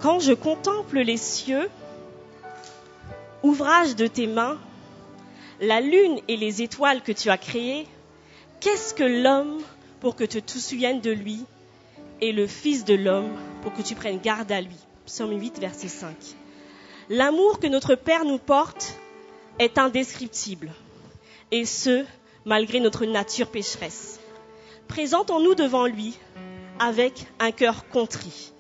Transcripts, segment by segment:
Quand je contemple les cieux, ouvrage de tes mains, la lune et les étoiles que tu as créées, qu'est-ce que l'homme pour que tu te souviennes de lui et le Fils de l'homme pour que tu prennes garde à lui. Psaume 8, verset 5. L'amour que notre Père nous porte est indescriptible, et ce, malgré notre nature pécheresse. Présentons-nous devant lui avec un cœur contrit,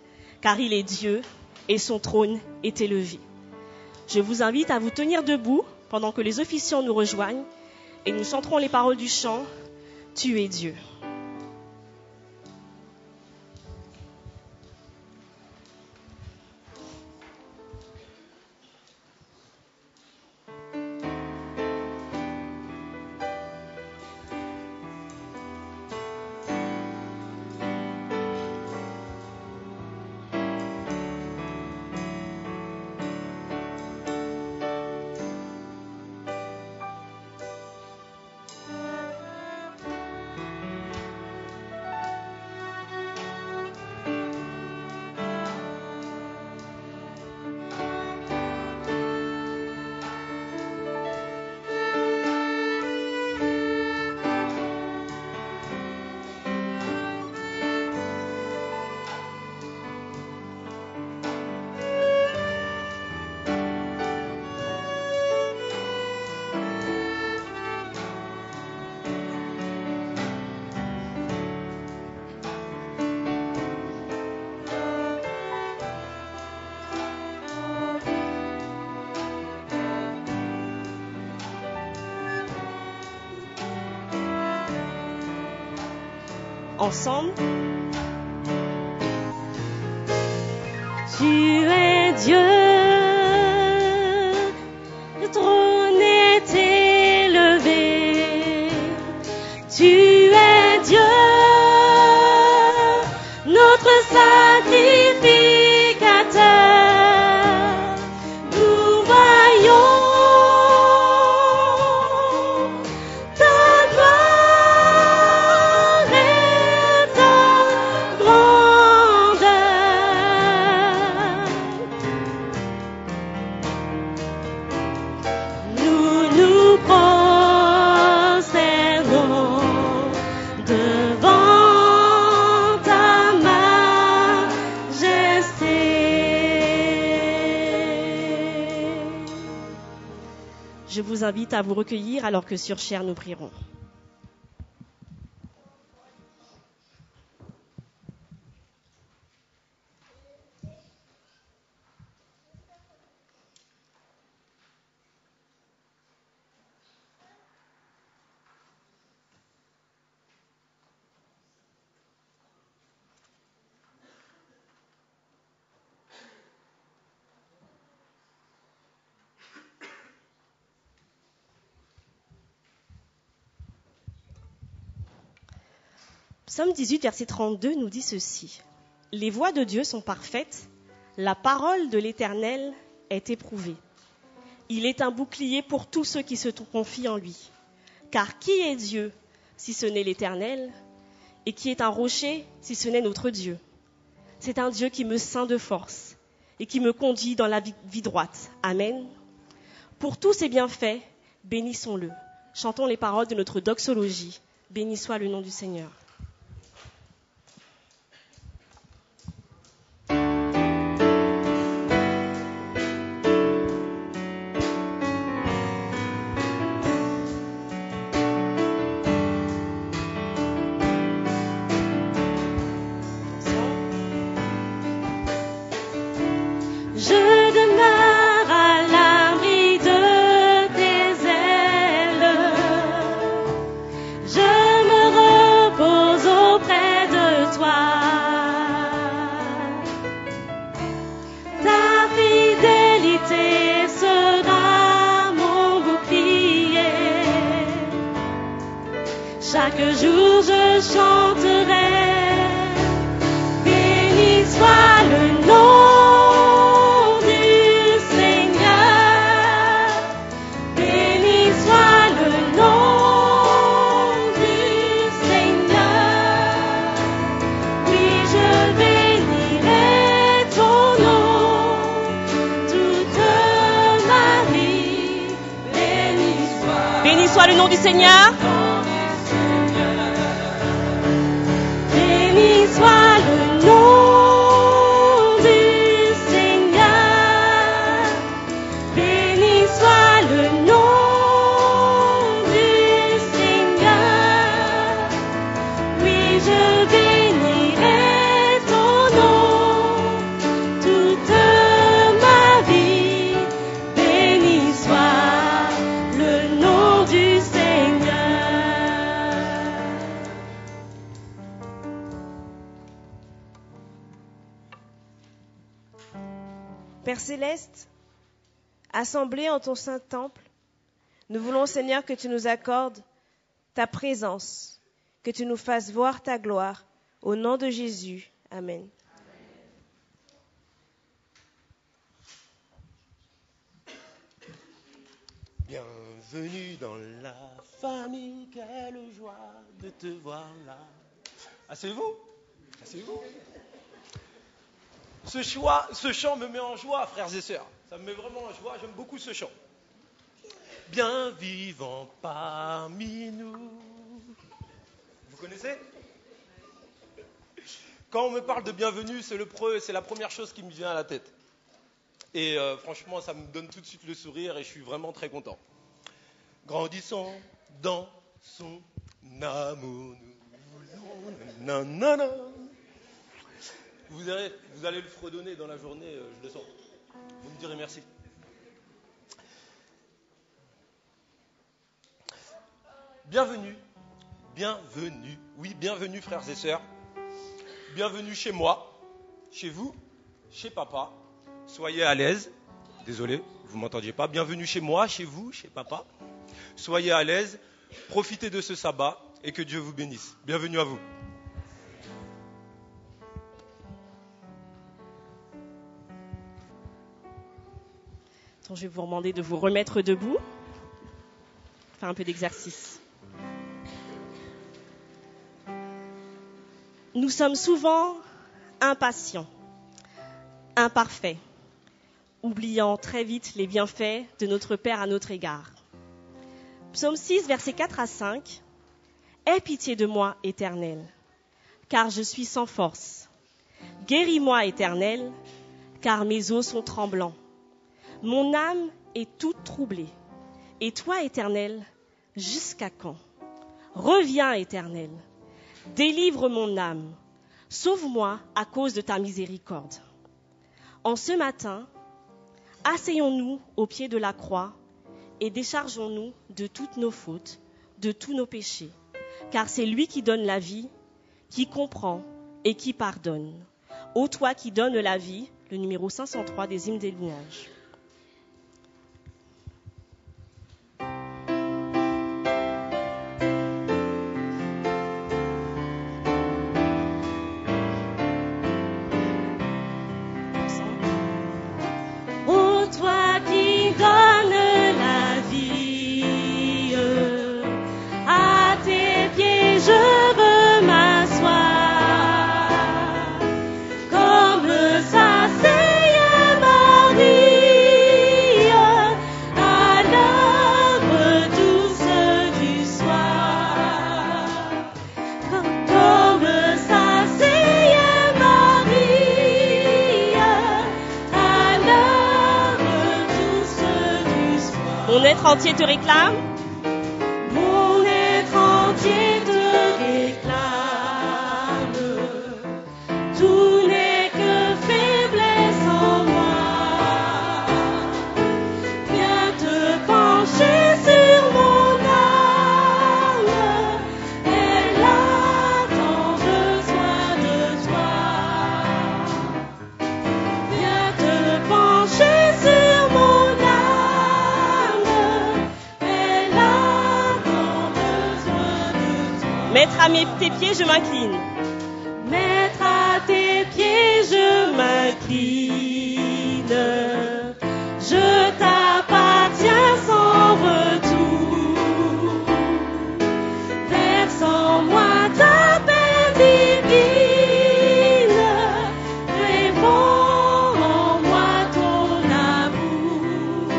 car il est Dieu et son trône est élevé. Je vous invite à vous tenir debout pendant que les officiants nous rejoignent et nous chanterons les paroles du chant « Tu es Dieu ». Ensemble. Tu es Dieu, le trône est élevé. Tu es Dieu, notre sacrificateur. Nous voyons Je vous invite à vous recueillir alors que sur chair nous prierons. Psaume 18, verset 32 nous dit ceci. « Les voies de Dieu sont parfaites, la parole de l'Éternel est éprouvée. Il est un bouclier pour tous ceux qui se confient en lui. Car qui est Dieu si ce n'est l'Éternel? Et qui est un rocher si ce n'est notre Dieu? C'est un Dieu qui me ceint de force et qui me conduit dans la vie droite. Amen. Pour tous ses bienfaits, bénissons-le. Chantons les paroles de notre doxologie. Béni soit le nom du Seigneur. Chaque jour je chanterai, béni soit le nom du Seigneur, béni soit le nom du Seigneur, oui je bénirai ton nom. soit le nom du Seigneur. Béni soit le nom du Seigneur. Béni soit le nom du Seigneur. Oui, je bénirai ton nom toute ma vie. Béni soit le nom du Seigneur. Père Céleste, assemblés en ton saint temple, nous voulons, Seigneur, que tu nous accordes ta présence, que tu nous fasses voir ta gloire. Au nom de Jésus. Amen. Bienvenue dans la famille, quelle joie de te voir là. Asseyez-vous, asseyez-vous. Ce chant me met en joie, frères et sœurs. Ça me met vraiment en joie, j'aime beaucoup ce chant. Bien vivant parmi nous. Vous connaissez ? Quand on me parle de bienvenue, c'est la première chose qui me vient à la tête. Et franchement, ça me donne tout de suite le sourire et je suis vraiment très content. Grandissons dans son amour. Nanana. Vous allez le fredonner dans la journée, je le sens. Vous me direz merci. Bienvenue, oui, bienvenue frères et sœurs. Bienvenue chez moi, chez vous, chez papa. Soyez à l'aise. Désolé, vous ne m'entendiez pas. Bienvenue chez moi, chez vous, chez papa. Soyez à l'aise, profitez de ce sabbat et que Dieu vous bénisse. Bienvenue à vous. Je vais vous demander de vous remettre debout. Faire un peu d'exercice. Nous sommes souvent impatients, imparfaits, oubliant très vite les bienfaits de notre Père à notre égard. Psaume 6, versets 4 à 5. « Aie pitié de moi, Éternel, car je suis sans force. Guéris-moi, Éternel, car mes os sont tremblants. Mon âme est toute troublée. Et toi, Éternel, jusqu'à quand ? Reviens, Éternel. Délivre mon âme. Sauve-moi à cause de ta miséricorde. » En ce matin, asseyons-nous au pied de la croix et déchargeons-nous de toutes nos fautes, de tous nos péchés, car c'est lui qui donne la vie, qui comprend et qui pardonne. Ô toi qui donnes la vie, le numéro 503 des hymnes des louanges. Ô toi qui donnes la vie, à tes pieds je veux m'asseoir, comme s'asseye Marie à l'heure douce du soir, comme s'asseye Marie à l'heure douce du soir. Mon être entier te réclame. Mon être entier te réclame. Tout n'est que faiblesse en moi. Viens te pencher sur mon âme. Elle a tant besoin de toi. Viens te pencher sur mon âme. Elle a tant besoin de toi. Maître à tes pieds, je m'incline. Maître à tes pieds, je m'incline. Je t'appartiens sans retour. Verse en moi ta paix divine. Réponds en moi ton amour.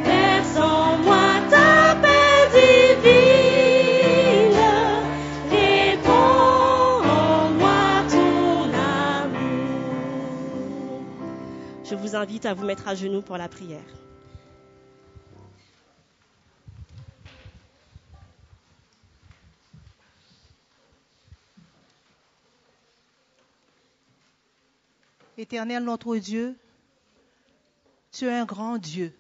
Verse en moi ta invite à vous mettre à genoux pour la prière. Éternel notre Dieu, tu es un grand Dieu.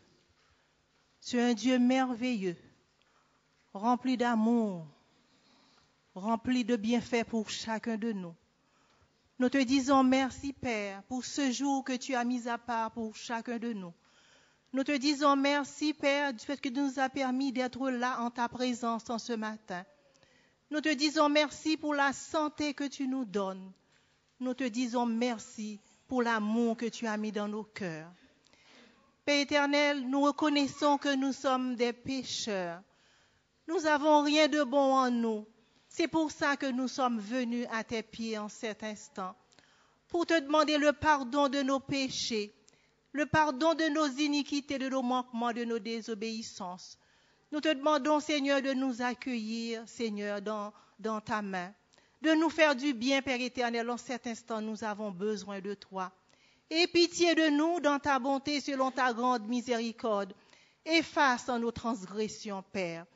Tu es un Dieu merveilleux, rempli d'amour, rempli de bienfaits pour chacun de nous. Nous te disons merci, Père, pour ce jour que tu as mis à part pour chacun de nous. Nous te disons merci, Père, du fait que tu nous as permis d'être là en ta présence en ce matin. Nous te disons merci pour la santé que tu nous donnes. Nous te disons merci pour l'amour que tu as mis dans nos cœurs. Père éternel, nous reconnaissons que nous sommes des pécheurs. Nous n'avons rien de bon en nous. C'est pour ça que nous sommes venus à tes pieds en cet instant, pour te demander le pardon de nos péchés, le pardon de nos iniquités, de nos manquements, de nos désobéissances. Nous te demandons, Seigneur, de nous accueillir, Seigneur, dans ta main, de nous faire du bien, Père éternel. En cet instant, nous avons besoin de toi. Aie pitié de nous dans ta bonté, selon ta grande miséricorde. Efface nos transgressions, Père.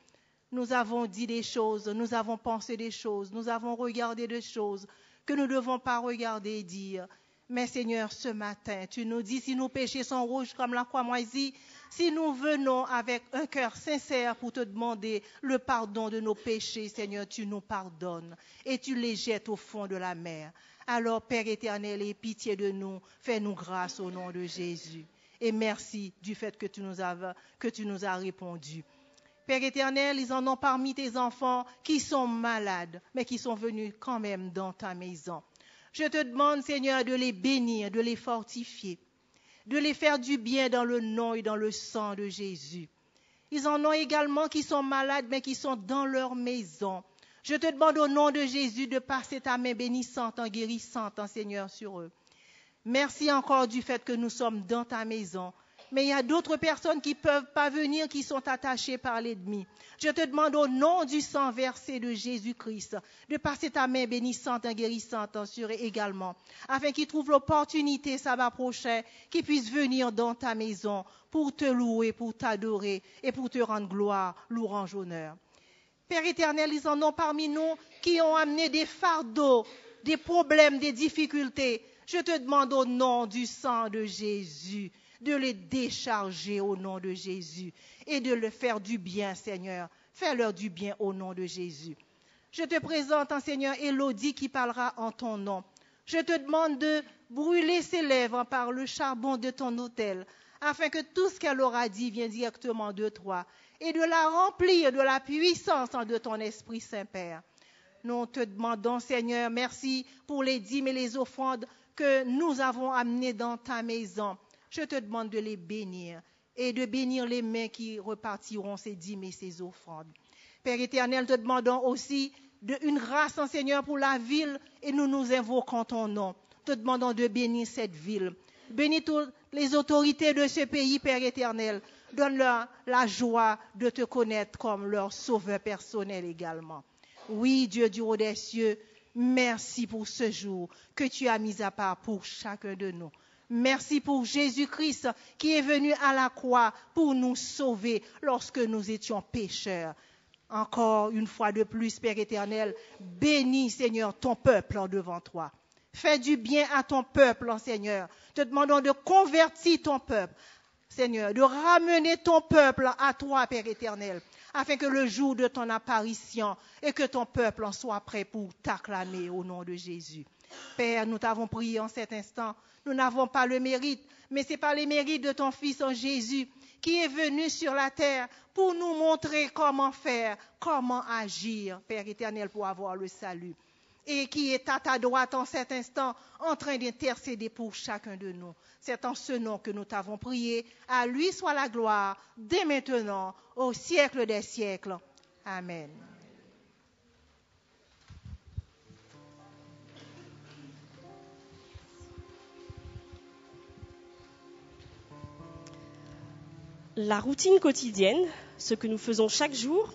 Nous avons dit des choses, nous avons pensé des choses, nous avons regardé des choses que nous ne devons pas regarder et dire. Mais Seigneur, ce matin, tu nous dis, si nos péchés sont rouges comme la croix moisie, si nous venons avec un cœur sincère pour te demander le pardon de nos péchés, Seigneur, tu nous pardonnes et tu les jettes au fond de la mer. Alors, Père éternel, aie pitié de nous, fais-nous grâce au nom de Jésus. Et merci du fait que tu nous as répondu. Père éternel, ils en ont parmi tes enfants qui sont malades, mais qui sont venus quand même dans ta maison. Je te demande, Seigneur, de les bénir, de les fortifier, de les faire du bien dans le nom et dans le sang de Jésus. Ils en ont également qui sont malades, mais qui sont dans leur maison. Je te demande au nom de Jésus de passer ta main bénissante, en guérissante, en Seigneur, sur eux. Merci encore du fait que nous sommes dans ta maison. Mais il y a d'autres personnes qui ne peuvent pas venir, qui sont attachées par l'ennemi. Je te demande au nom du sang versé de Jésus-Christ de passer ta main bénissante et guérissante sur eux également, afin qu'ils trouvent l'opportunité, sabbat prochain, qu'ils puissent venir dans ta maison pour te louer, pour t'adorer et pour te rendre gloire, louange, honneur. Père éternel, ils en ont parmi nous qui ont amené des fardeaux, des problèmes, des difficultés. Je te demande au nom du sang de Jésus de les décharger au nom de Jésus et de leur faire du bien, Seigneur. Fais-leur du bien au nom de Jésus. Je te présente, Seigneur, Élodie qui parlera en ton nom. Je te demande de brûler ses lèvres par le charbon de ton autel, afin que tout ce qu'elle aura dit vienne directement de toi et de la remplir de la puissance de ton Esprit Saint-Père. Nous te demandons, Seigneur, merci pour les dîmes et les offrandes que nous avons amenées dans ta maison. Je te demande de les bénir et de bénir les mains qui repartiront ces dîmes et ces offrandes. Père éternel, te demandons aussi une grâce, Seigneur, pour la ville et nous nous invoquons ton nom. Te demandons de bénir cette ville. Bénis toutes les autorités de ce pays, Père éternel. Donne-leur la joie de te connaître comme leur sauveur personnel également. Oui, Dieu du haut des cieux, merci pour ce jour que tu as mis à part pour chacun de nous. Merci pour Jésus-Christ qui est venu à la croix pour nous sauver lorsque nous étions pécheurs. Encore une fois de plus, Père éternel, bénis, Seigneur, ton peuple en devant toi. Fais du bien à ton peuple, Seigneur. Te demandons de convertir ton peuple, Seigneur, de ramener ton peuple à toi, Père éternel, afin que le jour de ton apparition et que ton peuple en soit prêt pour t'acclamer au nom de Jésus. Père, nous t'avons prié en cet instant. Nous n'avons pas le mérite, mais c'est par les mérites de ton Fils en Jésus qui est venu sur la terre pour nous montrer comment faire, comment agir, Père éternel, pour avoir le salut. Et qui est à ta droite en cet instant en train d'intercéder pour chacun de nous. C'est en ce nom que nous t'avons prié. À lui soit la gloire, dès maintenant, au siècle des siècles. Amen. La routine quotidienne, ce que nous faisons chaque jour,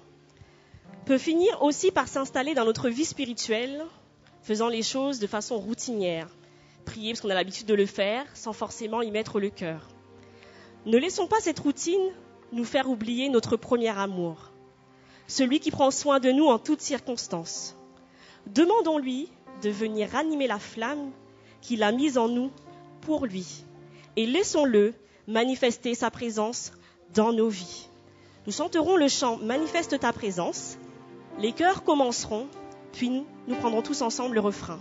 peut finir aussi par s'installer dans notre vie spirituelle, faisant les choses de façon routinière, prier parce qu'on a l'habitude de le faire sans forcément y mettre le cœur. Ne laissons pas cette routine nous faire oublier notre premier amour, celui qui prend soin de nous en toutes circonstances. Demandons-lui de venir ranimer la flamme qu'il a mise en nous pour lui et laissons-le manifester sa présence dans nos vies. Nous chanterons le chant « Manifeste ta présence ». Les chœurs commenceront, puis nous prendrons tous ensemble le refrain.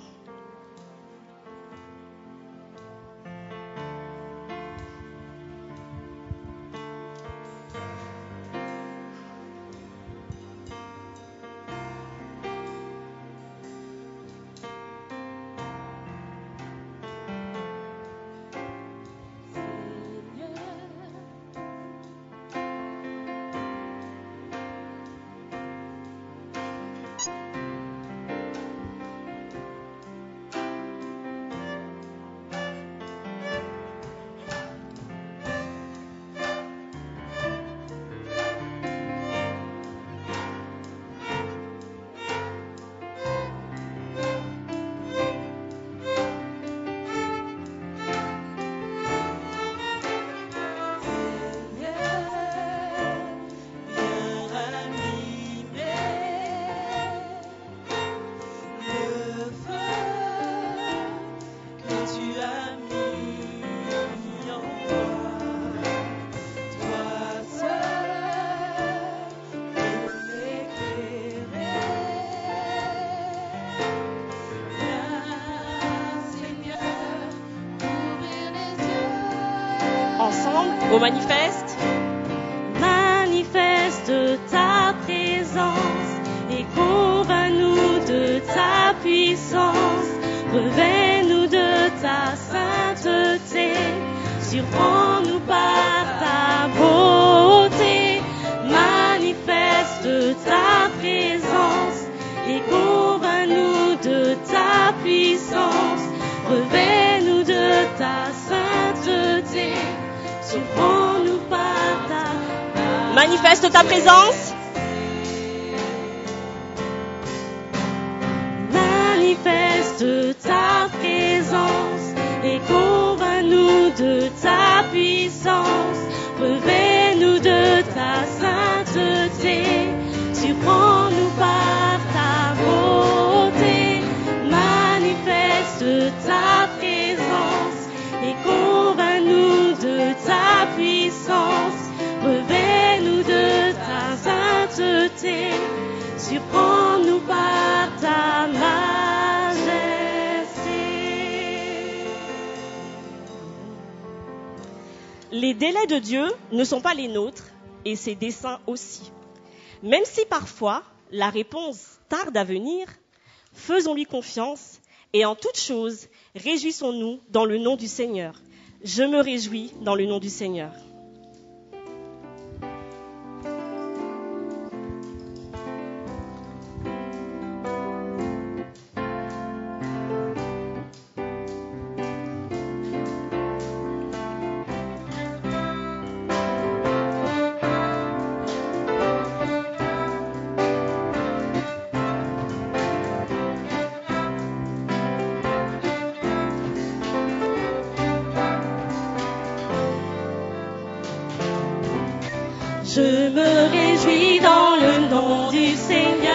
Au manifeste. Manifeste ta présence et convainc-nous de ta puissance. Revêt-nous de ta sainteté, surprends-nous par ta beauté. Manifeste ta présence et convainc-nous de ta puissance. Revêt-nous de ta sainteté. Surprends-nous par ta Manifeste ta présence. Manifeste ta présence et convainc-nous de ta puissance. Revêt-nous de ta sainteté. Surprends-nous par ta beauté. Manifeste ta présence et convainc-nous de ta puissance. Revêt-nous de ta sainteté. Surprends-nous par ta majesté. Les délais de Dieu ne sont pas les nôtres et ses desseins aussi. Même si parfois la réponse tarde à venir, faisons-lui confiance et en toute chose, réjouissons-nous dans le nom du Seigneur. Je me réjouis dans le nom du Seigneur. Je me réjouis dans le nom du Seigneur.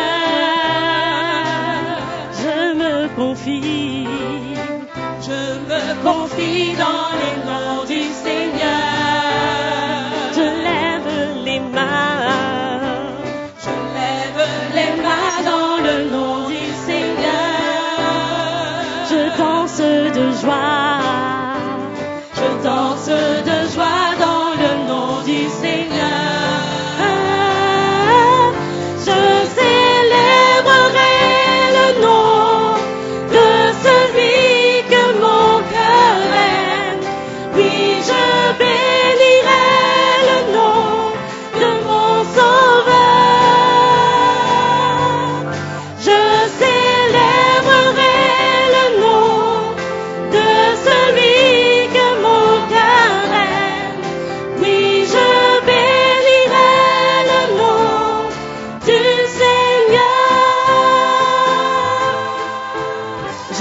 Je me confie dans les noms du Seigneur. Je lève les mains dans le nom du Seigneur. Je danse de joie dans le nom du Seigneur.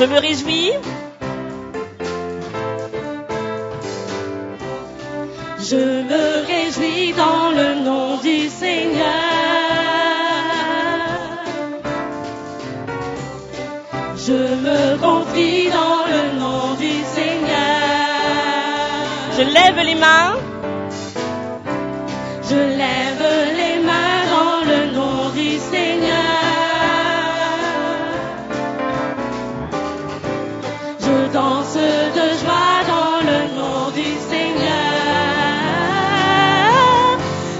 Je me réjouis Je me réjouis dans le nom du Seigneur. Je me confie dans le nom du Seigneur. Je lève les mains. Je lève les mains dans le nom du Seigneur. Je danse de joie dans le nom du Seigneur.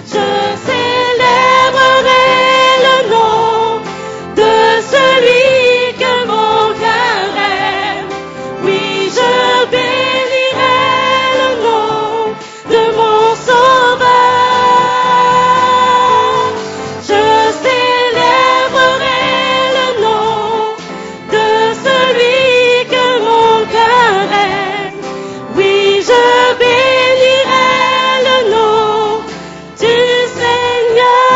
Je célébrerai le nom de celui que mon cœur aime. Oui, je bénirai le nom de mon Sauveur. Je célébrerai le nom de celui que mon cœur aime. Oui, je bénirai le nom du Seigneur.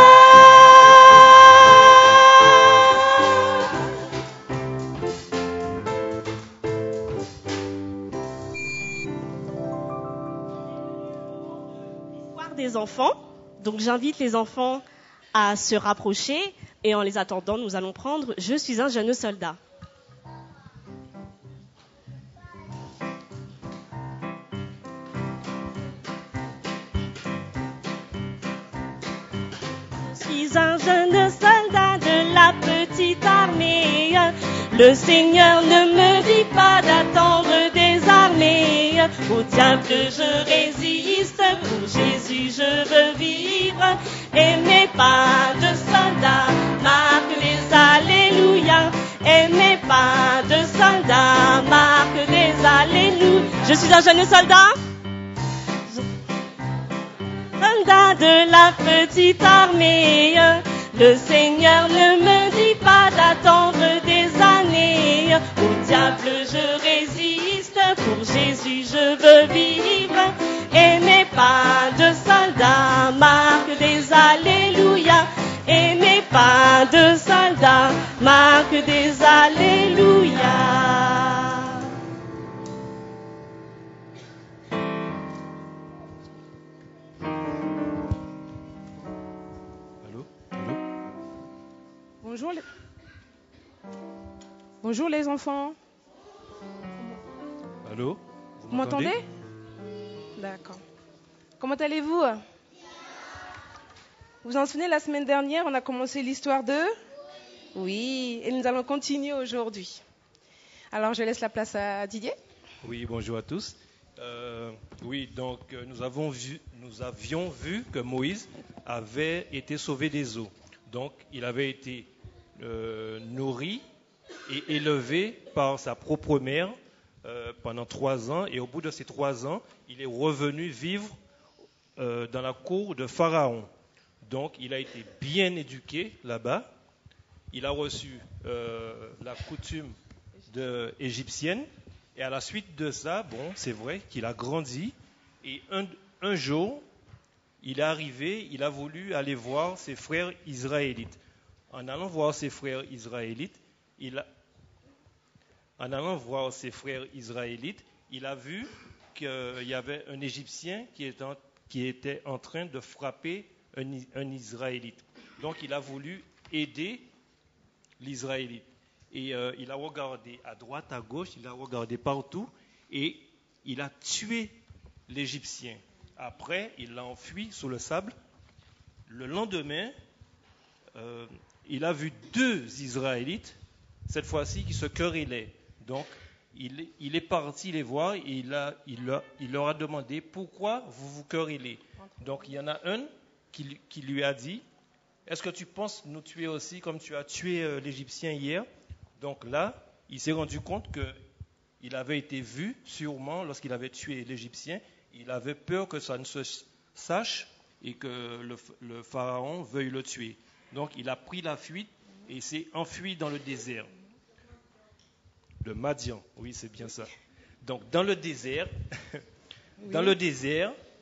Voir des enfants. Donc j'invite les enfants à se rapprocher et en les attendant, nous allons prendre « Je suis un jeune soldat ». Je suis un jeune soldat de la petite armée. Le Seigneur ne me dit pas d'attendre des armées. Au diable je résiste, pour Jésus je veux vivre. Et mes pas de soldat marquent les alléluia. Et mes pas de soldat marquent les alléluia. Je suis un jeune soldat. Soldat de la petite armée, le Seigneur ne me dit pas d'attendre des années. Au diable je résiste, pour Jésus je veux vivre. Et mes pas de soldat marquent des alléluia. Et mes pas de soldat marquent des alléluia. Bonjour les enfants. Allô? Vous m'entendez? D'accord. Comment allez-vous? Vous vous en souvenez, la semaine dernière, on a commencé l'histoire de... Oui, et nous allons continuer aujourd'hui. Alors, je laisse la place à Didier. Oui, bonjour à tous. Nous avions vu que Moïse avait été sauvé des eaux. Donc, il avait été nourri et élevé par sa propre mère pendant 3 ans. Et au bout de ces 3 ans, il est revenu vivre dans la cour de Pharaon. Donc, il a été bien éduqué là-bas. Il a reçu la coutume égyptienne. Et à la suite de ça, c'est vrai qu'il a grandi. Et un jour, il est arrivé, il a voulu aller voir ses frères israélites. En allant voir ses frères israélites, il a vu qu'il y avait un Égyptien qui était en train de frapper un Israélite. Donc il a voulu aider l'Israélite. Et il a regardé à droite, à gauche, il a regardé partout et il a tué l'Égyptien. Après, il l'a enfui sous le sable. Le lendemain, il a vu 2 Israélites, cette fois-ci, qui se querellaient. Donc, il est parti les voir et il leur a demandé pourquoi vous vous querellez. Donc, il y en a un qui lui a dit, est-ce que tu penses nous tuer aussi comme tu as tué l'Égyptien hier? Donc là, il s'est rendu compte qu'il avait été vu sûrement lorsqu'il avait tué l'Égyptien. Il avait peur que ça ne se sache et que le pharaon veuille le tuer. Donc il a pris la fuite et s'est enfui dans le désert. De Madian, oui c'est bien ça. Donc dans le désert,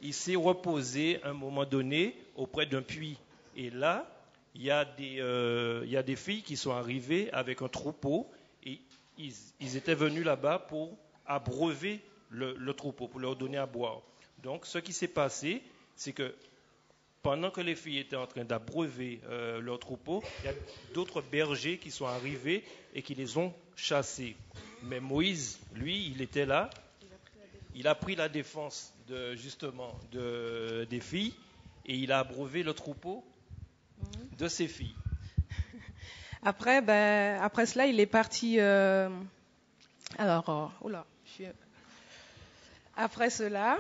il s'est reposé un moment donné auprès d'un puits. Et là, il y a des filles qui sont arrivées avec un troupeau et ils étaient venus là-bas pour abreuver le troupeau, pour leur donner à boire. Donc, ce qui s'est passé, c'est que pendant que les filles étaient en train d'abreuver leur troupeau, il y a d'autres bergers qui sont arrivés et qui les ont chassés. Mais Moïse, lui, il était là. Il a pris la défense des filles et il a abreuvé le troupeau de ses filles. Après cela, il est parti. Après cela,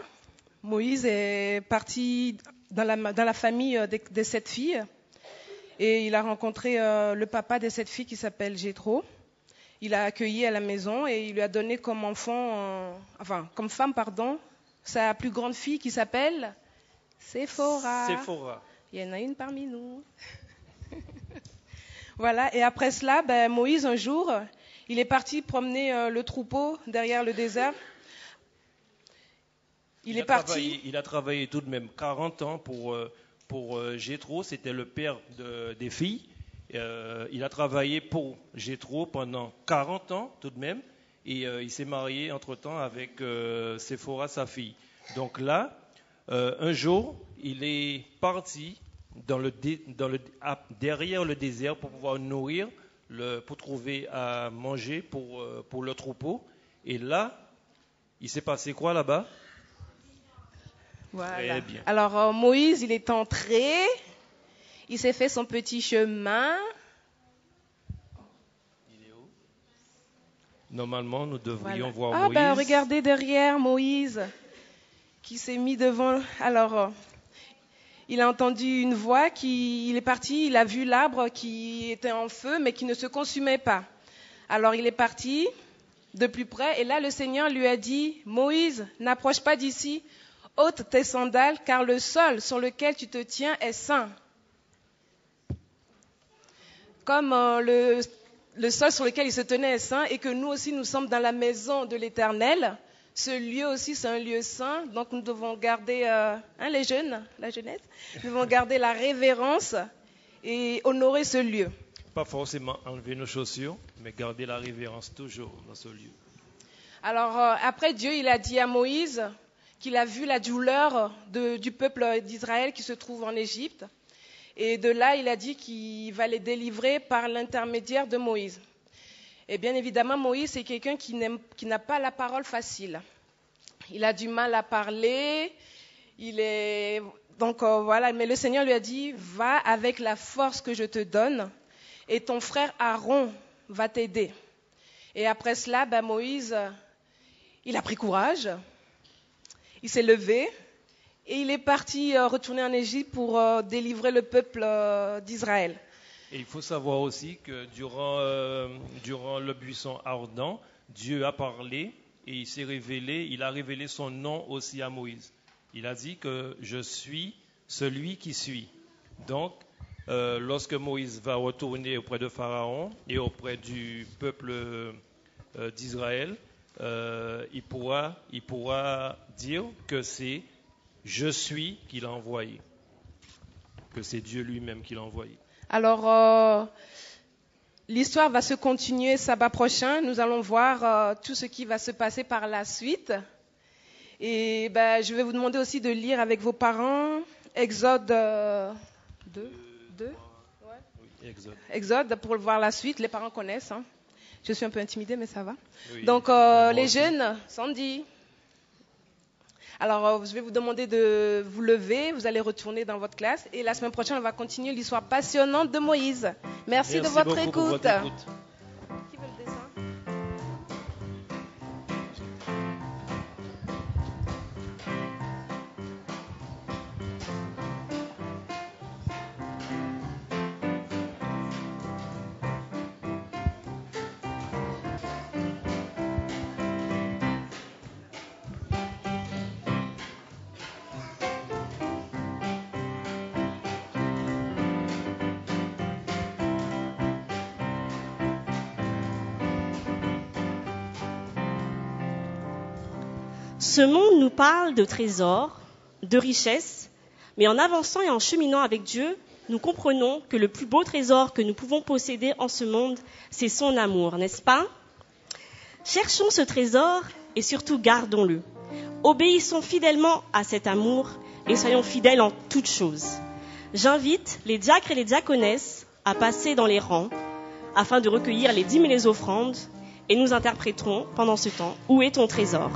Moïse est parti dans la famille des 7 filles et il a rencontré le papa des 7 filles qui s'appelle Jéthro. Il l'a accueilli à la maison et il lui a donné comme femme, sa plus grande fille qui s'appelle Séphora. Il y en a une parmi nous. Voilà, et après cela, Moïse, un jour, il est parti promener le troupeau derrière le désert. Il a travaillé tout de même 40 ans pour Jéthro, c'était le père des filles. Il a travaillé pour Jéthro pendant 40 ans tout de même, et il s'est marié entre-temps avec Séphora, sa fille. Donc là, un jour, il est parti derrière le désert pour pouvoir nourrir, pour trouver à manger pour le troupeau. Et là, il s'est passé quoi là-bas? Voilà. Très bien. Alors Moïse, il est entré, il s'est fait son petit chemin. Il est où? Normalement, nous devrions voir Moïse. Regardez derrière Moïse, qui s'est mis devant. Alors, il a entendu une voix, il est parti, il a vu l'arbre qui était en feu, mais qui ne se consumait pas. Alors, il est parti de plus près, et là, le Seigneur lui a dit, Moïse, n'approche pas d'ici, ôte tes sandales, car le sol sur lequel tu te tiens est saint. Comme le sol sur lequel il se tenait est saint, et que nous aussi, nous sommes dans la maison de l'Éternel, ce lieu aussi, c'est un lieu saint, donc nous devons garder, les jeunes, la jeunesse, nous devons garder la révérence et honorer ce lieu. Pas forcément enlever nos chaussures, mais garder la révérence toujours dans ce lieu. Alors, après, Dieu, il a dit à Moïse qu'il a vu la douleur du peuple d'Israël qui se trouve en Égypte. Et de là, il a dit qu'il va les délivrer par l'intermédiaire de Moïse. Et bien évidemment, Moïse, c'est quelqu'un qui n'a pas la parole facile. Il a du mal à parler. Mais le Seigneur lui a dit, va avec la force que je te donne, et ton frère Aaron va t'aider. Et après cela, Moïse, il a pris courage. Il s'est levé et il est parti retourner en Égypte pour délivrer le peuple d'Israël. Et il faut savoir aussi que durant le buisson ardent, Dieu a parlé et il a révélé son nom aussi à Moïse. Il a dit que je suis celui qui suis. Donc, lorsque Moïse va retourner auprès de Pharaon et auprès du peuple d'Israël, il pourra dire que c'est je suis qui l'a envoyé, que c'est Dieu lui-même qui l'a envoyé. Alors, l'histoire va se continuer sabbat prochain. Nous allons voir tout ce qui va se passer par la suite. Et je vais vous demander aussi de lire avec vos parents Exode 2. Oui, Exode pour voir la suite. Les parents connaissent. Hein. Je suis un peu intimidée, mais ça va. Oui, donc, les jeunes, Sandy. Alors, je vais vous demander de vous lever, vous allez retourner dans votre classe et la semaine prochaine, on va continuer l'histoire passionnante de Moïse. Merci de votre écoute. Pour votre écoute. Qui veut le dessin? Ce monde nous parle de trésors, de richesses, mais en avançant et en cheminant avec Dieu, nous comprenons que le plus beau trésor que nous pouvons posséder en ce monde, c'est son amour, n'est-ce pas? Cherchons ce trésor et surtout gardons-le. Obéissons fidèlement à cet amour et soyons fidèles en toutes choses. J'invite les diacres et les diaconesses à passer dans les rangs afin de recueillir les dîmes et les offrandes et nous interpréterons pendant ce temps « Où est ton trésor ?»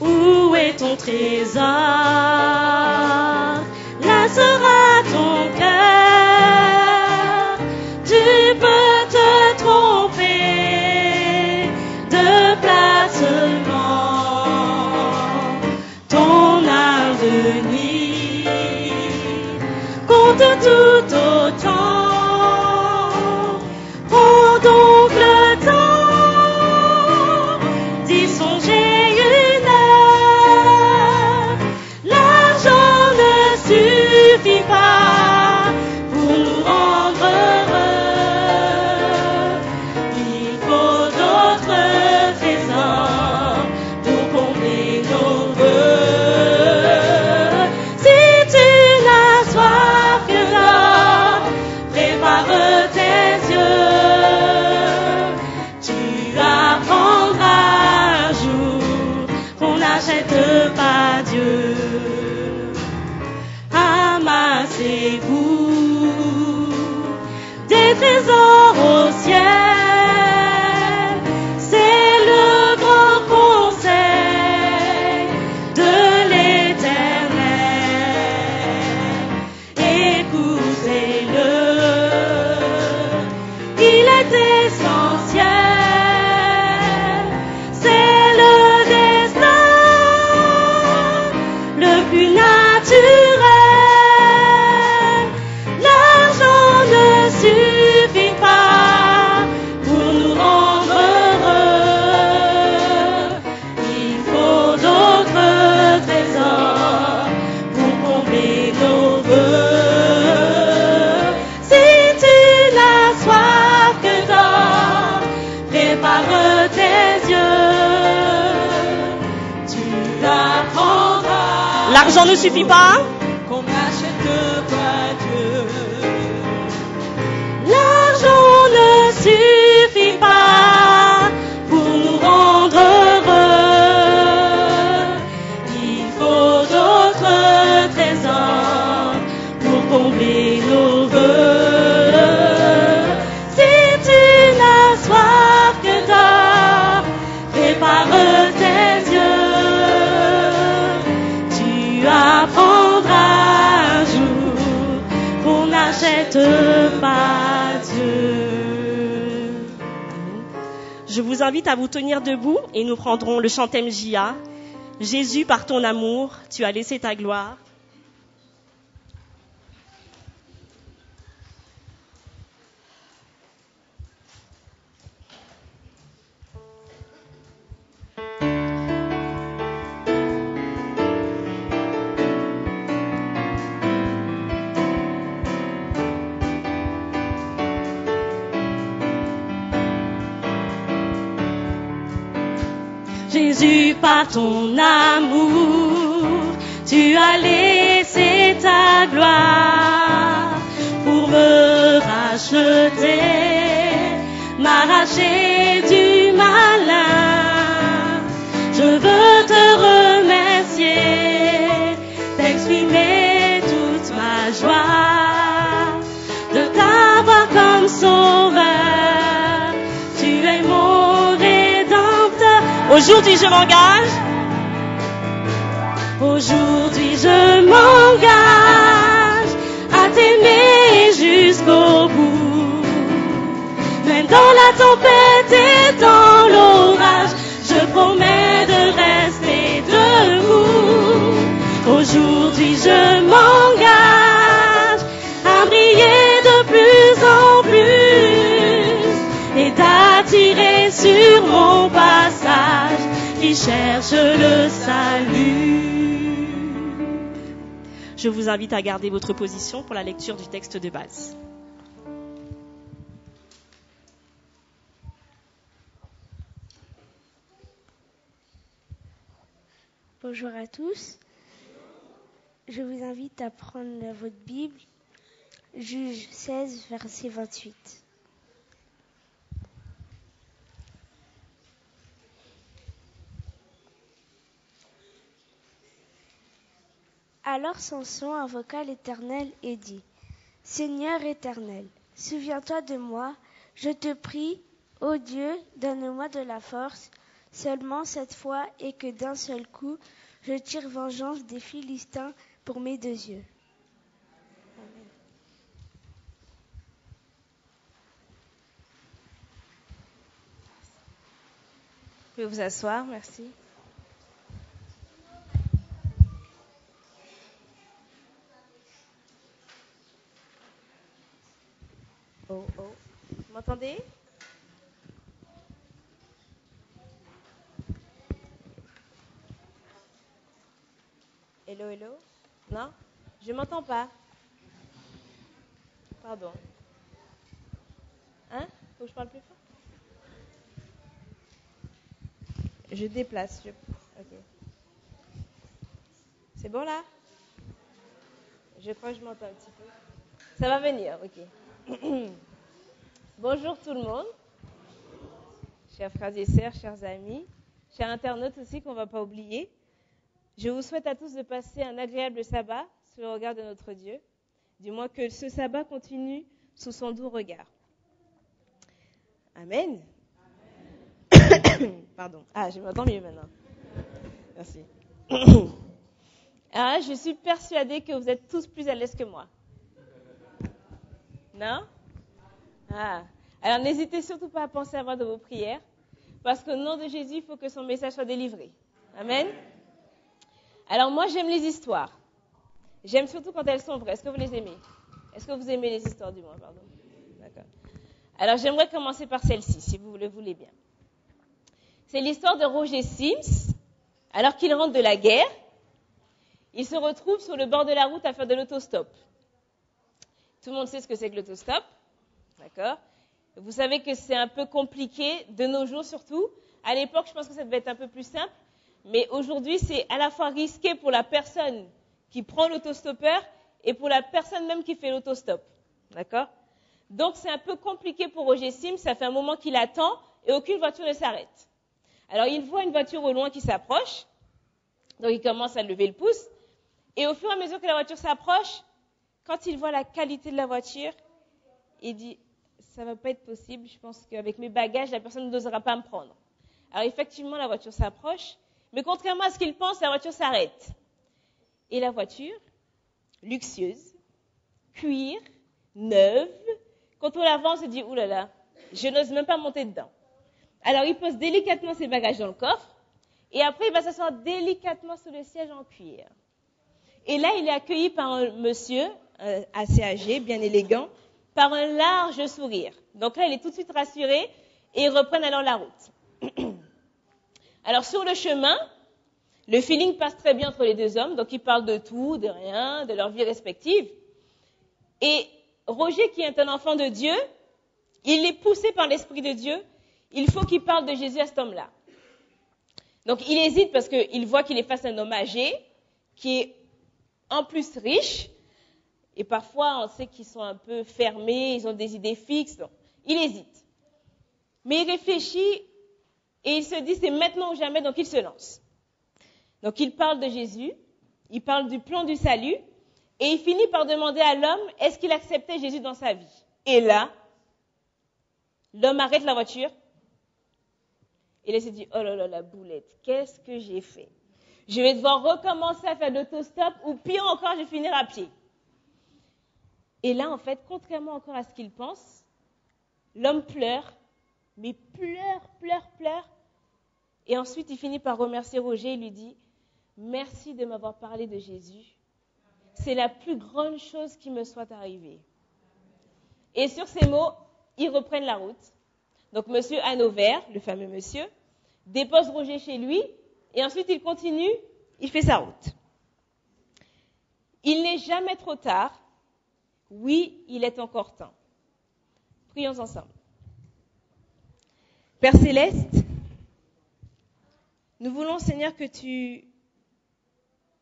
Où est ton trésor? Là sera ton cœur. Tu peux te tromper de placement. Ton avenir compte tout autant. Prends donc le temps d'y songer une heure. L'argent ne suffit pas pour nous rendre heureux. Il faut d'autres trésors pour combler nos vœux. Si tu n'as soif que d'or, prépare tes yeux. Tu apprendras un jour qu'on n'achète pas Dieu. Amassez-vous des trésors au ciel. C'est le grand conseil de l'Éternel. Écoutez-le, il est essentiel. C'est le destin le plus naturel. L'argent ne suffit pas pour nous rendre heureux. Il faut d'autres trésors pour combler nos vœux. Si tu n'as soif que d'or, prépare tes yeux. Tu apprendras L'argent ne suffit pas? qu'on n'achète pas Dieu. L'argent ne suffit pas pour nous rendre heureux. Il faut d'autres trésors pour combler nos vœux. Si tu n'as soif que d'or, prépare tes yeux. Tu apprendras un jour qu'on n'achète pas Dieu. Je vous invite à vous tenir debout et nous prendrons le chantème J.A. Jésus, par ton amour, tu as laissé ta gloire. Jésus, par ton amour, tu as laissé ta gloire pour me racheter, m'arracher du malin. Je veux te remercier, t'exprimer toute ma joie de t'avoir comme sauveur. Tu es mon rédempteur. Aujourd'hui, je m'engage. Aujourd'hui je m'engage à t'aimer jusqu'au bout. Même dans la tempête et dans l'orage, je promets de rester debout. Aujourd'hui je m'engage à briller de plus en plus et d'attirer sur mon passage qui cherche le salut. Je vous invite à garder votre position pour la lecture du texte de base. Bonjour à tous. Je vous invite à prendre votre Bible, Juge 16, verset 28. Alors Samson invoqua l'Éternel et dit : Seigneur éternel, souviens-toi de moi, je te prie, ô Dieu, donne-moi de la force, seulement cette fois, et que d'un seul coup, je tire vengeance des Philistins pour mes 2 yeux. Amen. Vous pouvez vous asseoir, merci. Oh, oh. Vous m'entendez? Hello, hello? Non? Je m'entends pas. Pardon. Hein? Faut que je parle plus fort? Je déplace. Ok. C'est bon là? Je crois que je m'entends un petit peu. Ça va venir, ok. Bonjour tout le monde. Chers frères et sœurs, chers amis, chers internautes aussi qu'on ne va pas oublier. Je vous souhaite à tous de passer un agréable sabbat sous le regard de notre Dieu. Du moins que ce sabbat continue sous son doux regard. Amen. Pardon. Ah, je m'entends mieux maintenant. Merci. Alors, je suis persuadée que vous êtes tous plus à l'aise que moi. Non? Ah. Alors, n'hésitez surtout pas à penser à moi dans vos prières, parce qu'au nom de Jésus, il faut que son message soit délivré. Amen. Alors, moi, j'aime les histoires. J'aime surtout quand elles sont vraies. Est-ce que vous les aimez? Est-ce que vous aimez les histoires du moins, pardon? D'accord. Alors, j'aimerais commencer par celle-ci, si vous le voulez bien. C'est l'histoire de Roger Sims. Alors qu'il rentre de la guerre, il se retrouve sur le bord de la route à faire de l'autostop. Tout le monde sait ce que c'est que l'autostop, d'accord? Vous savez que c'est un peu compliqué de nos jours surtout. À l'époque, je pense que ça devait être un peu plus simple, mais aujourd'hui, c'est à la fois risqué pour la personne qui prend l'autostoppeur et pour la personne même qui fait l'autostop, d'accord? Donc, c'est un peu compliqué pour Roger Sims. Ça fait un moment qu'il attend et aucune voiture ne s'arrête. Alors, il voit une voiture au loin qui s'approche, donc il commence à lever le pouce, et au fur et à mesure que la voiture s'approche, quand il voit la qualité de la voiture, il dit « ça ne va pas être possible, je pense qu'avec mes bagages, la personne n'osera pas me prendre ». Alors effectivement, la voiture s'approche, mais contrairement à ce qu'il pense, la voiture s'arrête. Et la voiture, luxueuse, cuir, neuve, quand on l'avance, on se dit « ouh là là, je n'ose même pas monter dedans ». Alors, il pose délicatement ses bagages dans le coffre et après, il va s'asseoir délicatement sur le siège en cuir. Et là, il est accueilli par un monsieur assez âgé, bien élégant, par un large sourire. Donc là, il est tout de suite rassuré et ils reprennent alors la route. Alors, sur le chemin, le feeling passe très bien entre les deux hommes. Donc, ils parlent de tout, de rien, de leur vie respective. Et Roger, qui est un enfant de Dieu, il est poussé par l'Esprit de Dieu. Il faut qu'il parle de Jésus à cet homme-là. Donc, il hésite parce qu'il voit qu'il est face à un homme âgé, qui est en plus riche. Et parfois, on sait qu'ils sont un peu fermés, ils ont des idées fixes. Donc, il hésite. Mais il réfléchit et il se dit, c'est maintenant ou jamais, donc il se lance. Donc, il parle de Jésus, il parle du plan du salut, et il finit par demander à l'homme, est-ce qu'il acceptait Jésus dans sa vie? Et là, l'homme arrête la voiture. Et là, il s'est dit, oh là là, la boulette, qu'est-ce que j'ai fait? Je vais devoir recommencer à faire de l'autostop ou pire encore, je vais finir à pied. Et là, en fait, contrairement encore à ce qu'il pense, l'homme pleure, mais pleure. Et ensuite, il finit par remercier Roger et lui dit, merci de m'avoir parlé de Jésus. C'est la plus grande chose qui me soit arrivée. Et sur ces mots, ils reprennent la route. Donc, monsieur Hanover, le fameux monsieur, dépose Roger chez lui et ensuite il continue, il fait sa route. Il n'est jamais trop tard. Oui, il est encore temps. Prions ensemble. Père Céleste, nous voulons, Seigneur, que tu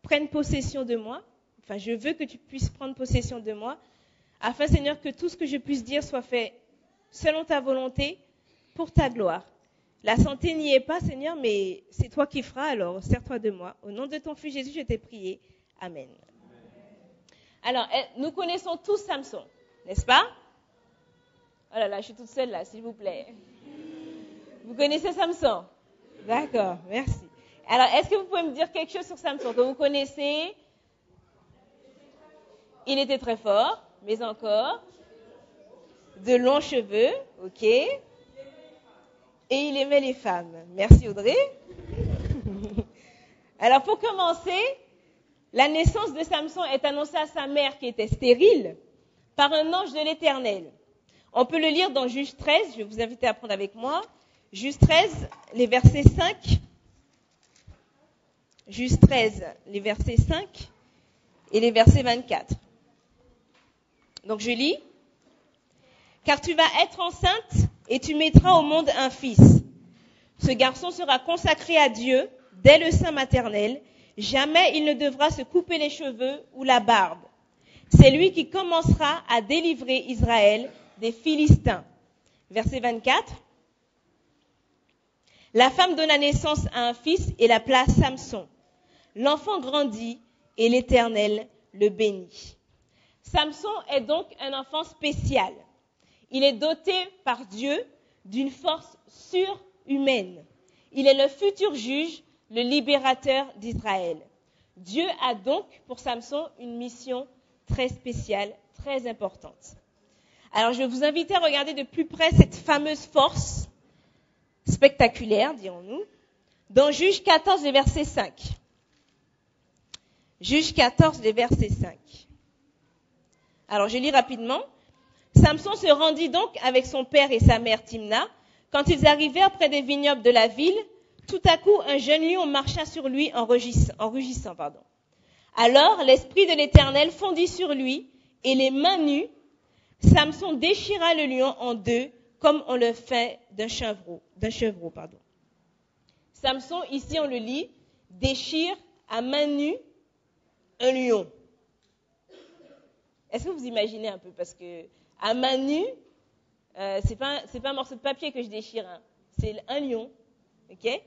prennes possession de moi. Enfin, je veux que tu puisses prendre possession de moi, afin, Seigneur, que tout ce que je puisse dire soit fait selon ta volonté, pour ta gloire. La santé n'y est pas, Seigneur, mais c'est toi qui feras, alors sers-toi de moi. Au nom de ton Fils Jésus, je t'ai prié. Amen. Alors, nous connaissons tous Samson, n'est-ce pas? Oh là là, je suis toute seule là, s'il vous plaît. Vous connaissez Samson? D'accord, merci. Alors, est-ce que vous pouvez me dire quelque chose sur Samson que vous connaissez? Il était très fort, mais encore de longs cheveux, ok. Et il aimait les femmes. Merci Audrey. Alors, pour commencer, la naissance de Samson est annoncée à sa mère qui était stérile par un ange de l'Éternel. On peut le lire dans Juge 13, je vais vous inviter à prendre avec moi. Juge 13, les versets 5. Juge 13, les versets 5 et les versets 24. Donc je lis. Car tu vas être enceinte et tu mettras au monde un fils. Ce garçon sera consacré à Dieu dès le sein maternel. Jamais il ne devra se couper les cheveux ou la barbe. C'est lui qui commencera à délivrer Israël des Philistins. Verset 24. La femme donna naissance à un fils et l'appela Samson. L'enfant grandit et l'Éternel le bénit. Samson est donc un enfant spécial. Il est doté par Dieu d'une force surhumaine. Il est le futur juge, le libérateur d'Israël. Dieu a donc pour Samson une mission très spéciale, très importante. Alors je vais vous inviter à regarder de plus près cette fameuse force spectaculaire, dirons-nous, dans Juge 14, verset 5. Juge 14, verset 5. Alors je lis rapidement. Samson se rendit donc avec son père et sa mère Timna. Quand ils arrivèrent près des vignobles de la ville, tout à coup un jeune lion marcha sur lui en rugissant. Alors l'esprit de l'Éternel fondit sur lui, et les mains nues, Samson déchira le lion en deux, comme on le fait d'un chevreau. Samson, ici on le lit, déchire à main nue un lion. Est-ce que vous imaginez un peu? Parce que à main nue, c'est pas un morceau de papier que je déchire, hein. C'est un lion. Ok?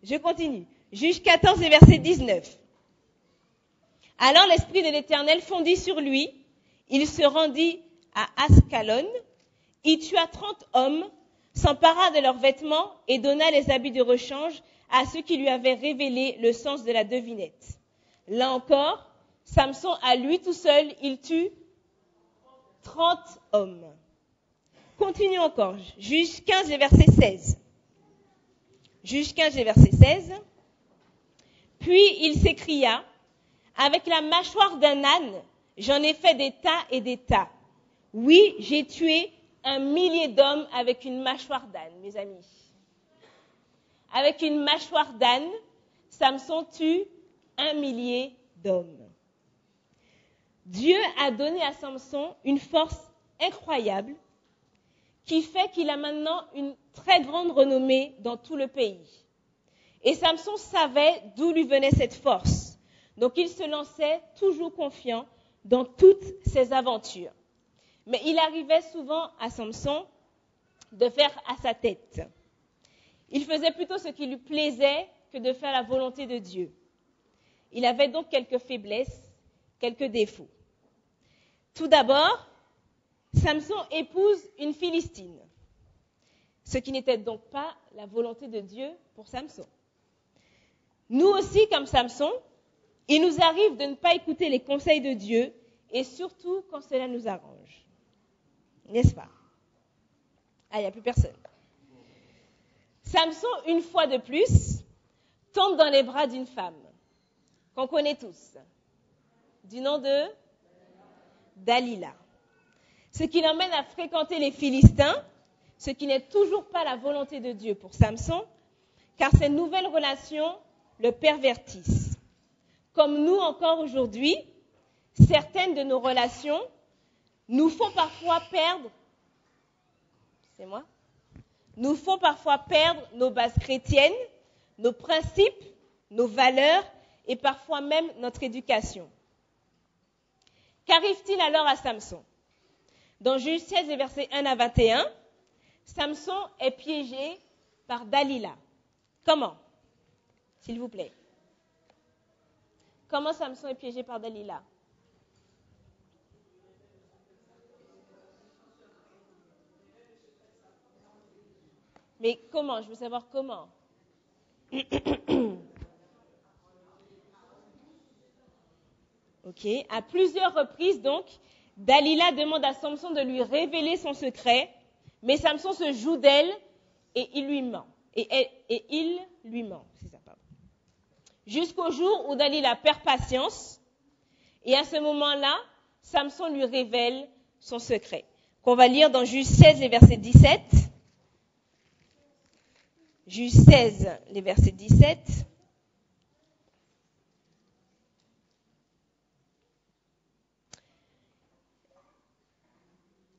Je continue. Juge 14 verset 19. Alors l'esprit de l'Éternel fondit sur lui. Il se rendit à Ascalon. Il tua 30 hommes, s'empara de leurs vêtements et donna les habits de rechange à ceux qui lui avaient révélé le sens de la devinette. Là encore, Samson, à lui tout seul, il tue 30 hommes. Continuons encore. Juge 15, verset 16. Juge 15, verset 16. Puis il s'écria, avec la mâchoire d'un âne, j'en ai fait des tas et des tas. Oui, j'ai tué 1 millier d'hommes avec une mâchoire d'âne, mes amis. Avec une mâchoire d'âne, Samson tue 1 millier d'hommes. Dieu a donné à Samson une force incroyable qui fait qu'il a maintenant une très grande renommée dans tout le pays. Et Samson savait d'où lui venait cette force. Donc il se lançait toujours confiant dans toutes ses aventures. Mais il arrivait souvent à Samson de faire à sa tête. Il faisait plutôt ce qui lui plaisait que de faire la volonté de Dieu. Il avait donc quelques faiblesses, quelques défauts. Tout d'abord, Samson épouse une Philistine, ce qui n'était donc pas la volonté de Dieu pour Samson. Nous aussi, comme Samson, il nous arrive de ne pas écouter les conseils de Dieu, et surtout quand cela nous arrange. N'est-ce pas? Ah, il n'y a plus personne. Samson, une fois de plus, tombe dans les bras d'une femme qu'on connaît tous, du nom de Dalila. Ce qui l'emmène à fréquenter les Philistins, ce qui n'est toujours pas la volonté de Dieu pour Samson, car ces nouvelles relations le pervertissent. Comme nous encore aujourd'hui, certaines de nos relations nous font parfois perdre, nous font parfois perdre nos bases chrétiennes, nos principes, nos valeurs et parfois même notre éducation. Qu'arrive-t-il alors à Samson? Dans Juge 16, versets 1 à 21, Samson est piégé par Dalila. Comment? S'il vous plaît. Comment Samson est piégé par Dalila? Mais comment? Je veux savoir comment. Ok. À plusieurs reprises, donc, Dalila demande à Samson de lui révéler son secret, mais Samson se joue d'elle et il lui ment. Et il lui ment. C'est ça, pardon. Jusqu'au jour où Dalila perd patience, et à ce moment-là, Samson lui révèle son secret. Qu'on va lire dans Juge 16, les versets 17. Juge 16, les versets 17.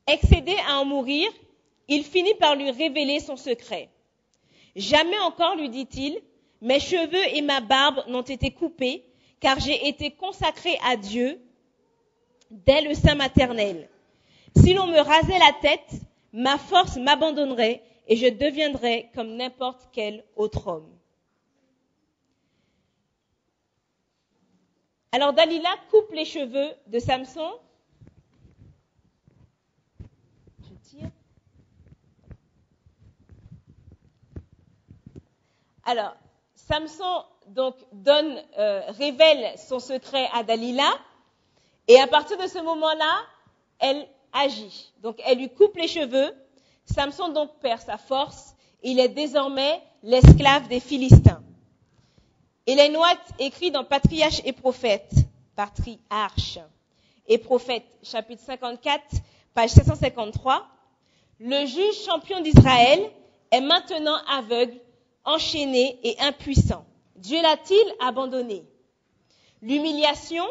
Excédé à en mourir, il finit par lui révéler son secret. Jamais encore, lui dit-il, mes cheveux et ma barbe n'ont été coupés, car j'ai été consacré à Dieu dès le sein maternel. Si l'on me rasait la tête, ma force m'abandonnerait et je deviendrais comme n'importe quel autre homme. Alors Dalila coupe les cheveux de Samson. Je tire. Alors, Samson donc révèle son secret à Dalila et à partir de ce moment-là, elle agit. Donc elle lui coupe les cheveux. Samson donc perd sa force. Il est désormais l'esclave des Philistins. Ellen White écrit dans Patriarche et prophète, chapitre 54, page 753, le juge champion d'Israël est maintenant aveugle, enchaîné et impuissant. Dieu l'a-t-il abandonné? L'humiliation,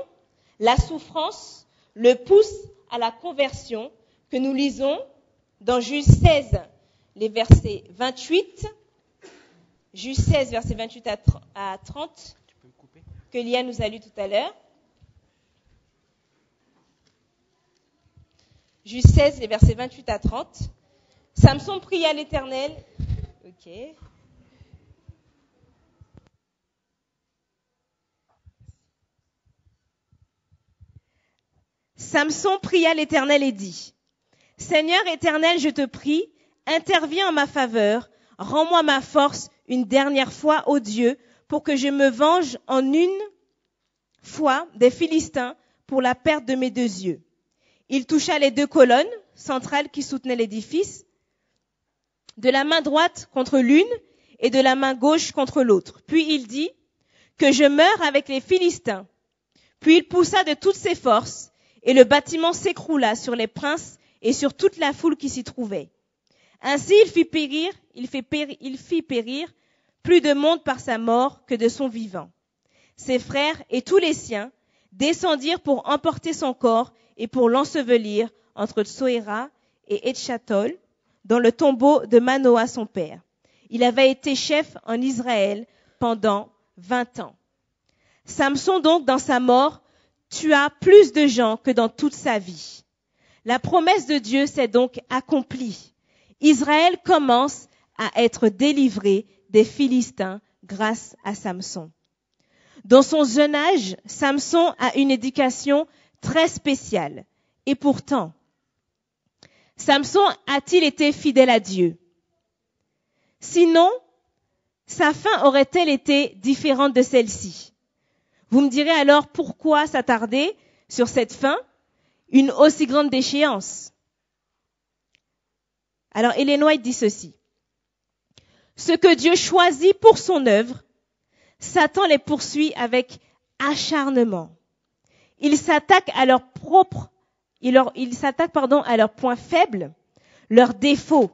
la souffrance le poussent à la conversion que nous lisons dans Juge 16, les versets 28, Juge 16, versets 28 à 30, que Lia nous a lu tout à l'heure. Juge 16, les versets 28 à 30. Samson pria à l'Éternel. Ok. Samson pria l'Éternel et dit, « Seigneur Éternel, je te prie, interviens en ma faveur, rends-moi ma force une dernière fois, ô Dieu, pour que je me venge en une fois des Philistins pour la perte de mes deux yeux. » Il toucha les deux colonnes centrales qui soutenaient l'édifice, de la main droite contre l'une et de la main gauche contre l'autre. Puis il dit, « Que je meure avec les Philistins. » Puis il poussa de toutes ses forces, et le bâtiment s'écroula sur les princes et sur toute la foule qui s'y trouvait. Ainsi il fit périr plus de monde par sa mort que de son vivant. Ses frères et tous les siens descendirent pour emporter son corps et pour l'ensevelir entre Tsoéra et Etchatol, dans le tombeau de Manoah son père. Il avait été chef en Israël pendant 20 ans. Samson donc, dans sa mort, tua plus de gens que dans toute sa vie. La promesse de Dieu s'est donc accomplie. Israël commence à être délivré des Philistins grâce à Samson. Dans son jeune âge, Samson a une éducation très spéciale. Et pourtant, Samson a-t-il été fidèle à Dieu? Sinon, sa fin aurait-elle été différente de celle-ci? Vous me direz alors pourquoi s'attarder sur cette fin, une aussi grande déchéance? Alors, Ellen White dit ceci. Ce que Dieu choisit pour son œuvre, Satan les poursuit avec acharnement. Il s'attaque à leurs points faibles, leurs défauts.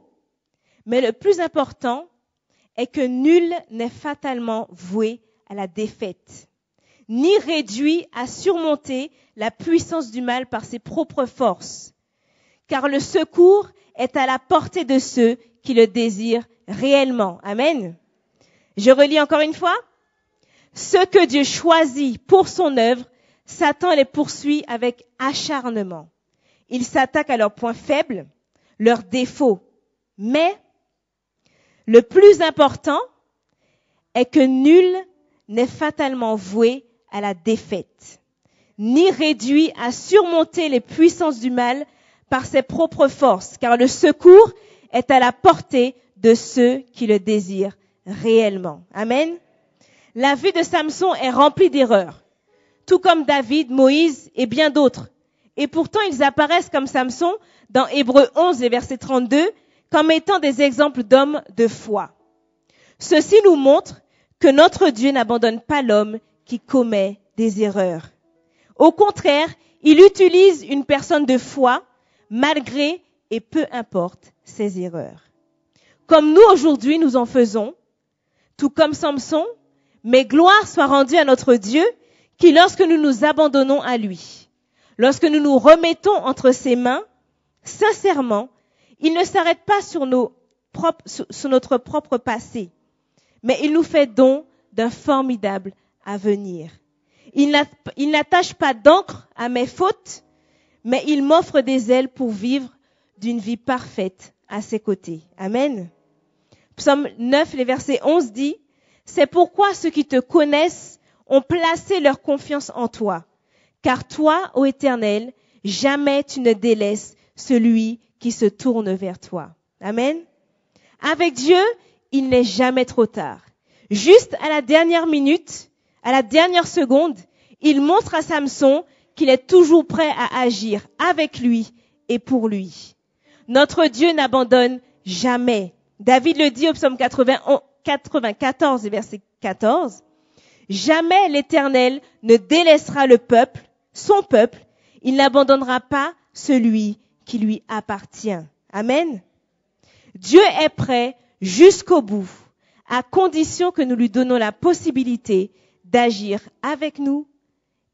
Mais le plus important est que nul n'est fatalement voué à la défaite, ni réduit à surmonter la puissance du mal par ses propres forces. Car le secours est à la portée de ceux qui le désirent réellement. Amen. Je relis encore une fois. ceux que Dieu choisit pour son œuvre, Satan les poursuit avec acharnement. Il s'attaque à leurs points faibles, leurs défauts. Mais le plus important est que nul n'est fatalement voué à la défaite, ni réduit à surmonter les puissances du mal par ses propres forces, car le secours est à la portée de ceux qui le désirent réellement. Amen. La vie de Samson est remplie d'erreurs, tout comme David, Moïse et bien d'autres. Et pourtant, ils apparaissent comme Samson dans Hébreux 11, verset 32, comme étant des exemples d'hommes de foi. Ceci nous montre que notre Dieu n'abandonne pas l'homme qui commet des erreurs. Au contraire, il utilise une personne de foi malgré et peu importe ses erreurs. Comme nous aujourd'hui nous en faisons, tout comme Samson, mais gloire soit rendue à notre Dieu qui, lorsque nous nous abandonnons à lui, lorsque nous nous remettons entre ses mains, sincèrement, il ne s'arrête pas sur notre propre passé, mais il nous fait don d'un formidable avenir. Il n'attache pas d'encre à mes fautes, mais il m'offre des ailes pour vivre d'une vie parfaite à ses côtés. Amen. Psaume 9, les versets 11 dit, « C'est pourquoi ceux qui te connaissent ont placé leur confiance en toi. Car toi, ô Éternel, jamais tu ne délaisses celui qui se tourne vers toi. » Amen. Avec Dieu, il n'est jamais trop tard. Juste à la dernière minute, à la dernière seconde, il montre à Samson qu'il est toujours prêt à agir avec lui et pour lui. Notre Dieu n'abandonne jamais. David le dit au psaume 94, verset 14. Jamais l'Éternel ne délaissera le peuple, son peuple. Il n'abandonnera pas celui qui lui appartient. Amen. Dieu est prêt jusqu'au bout, à condition que nous lui donnons la possibilité d'agir avec nous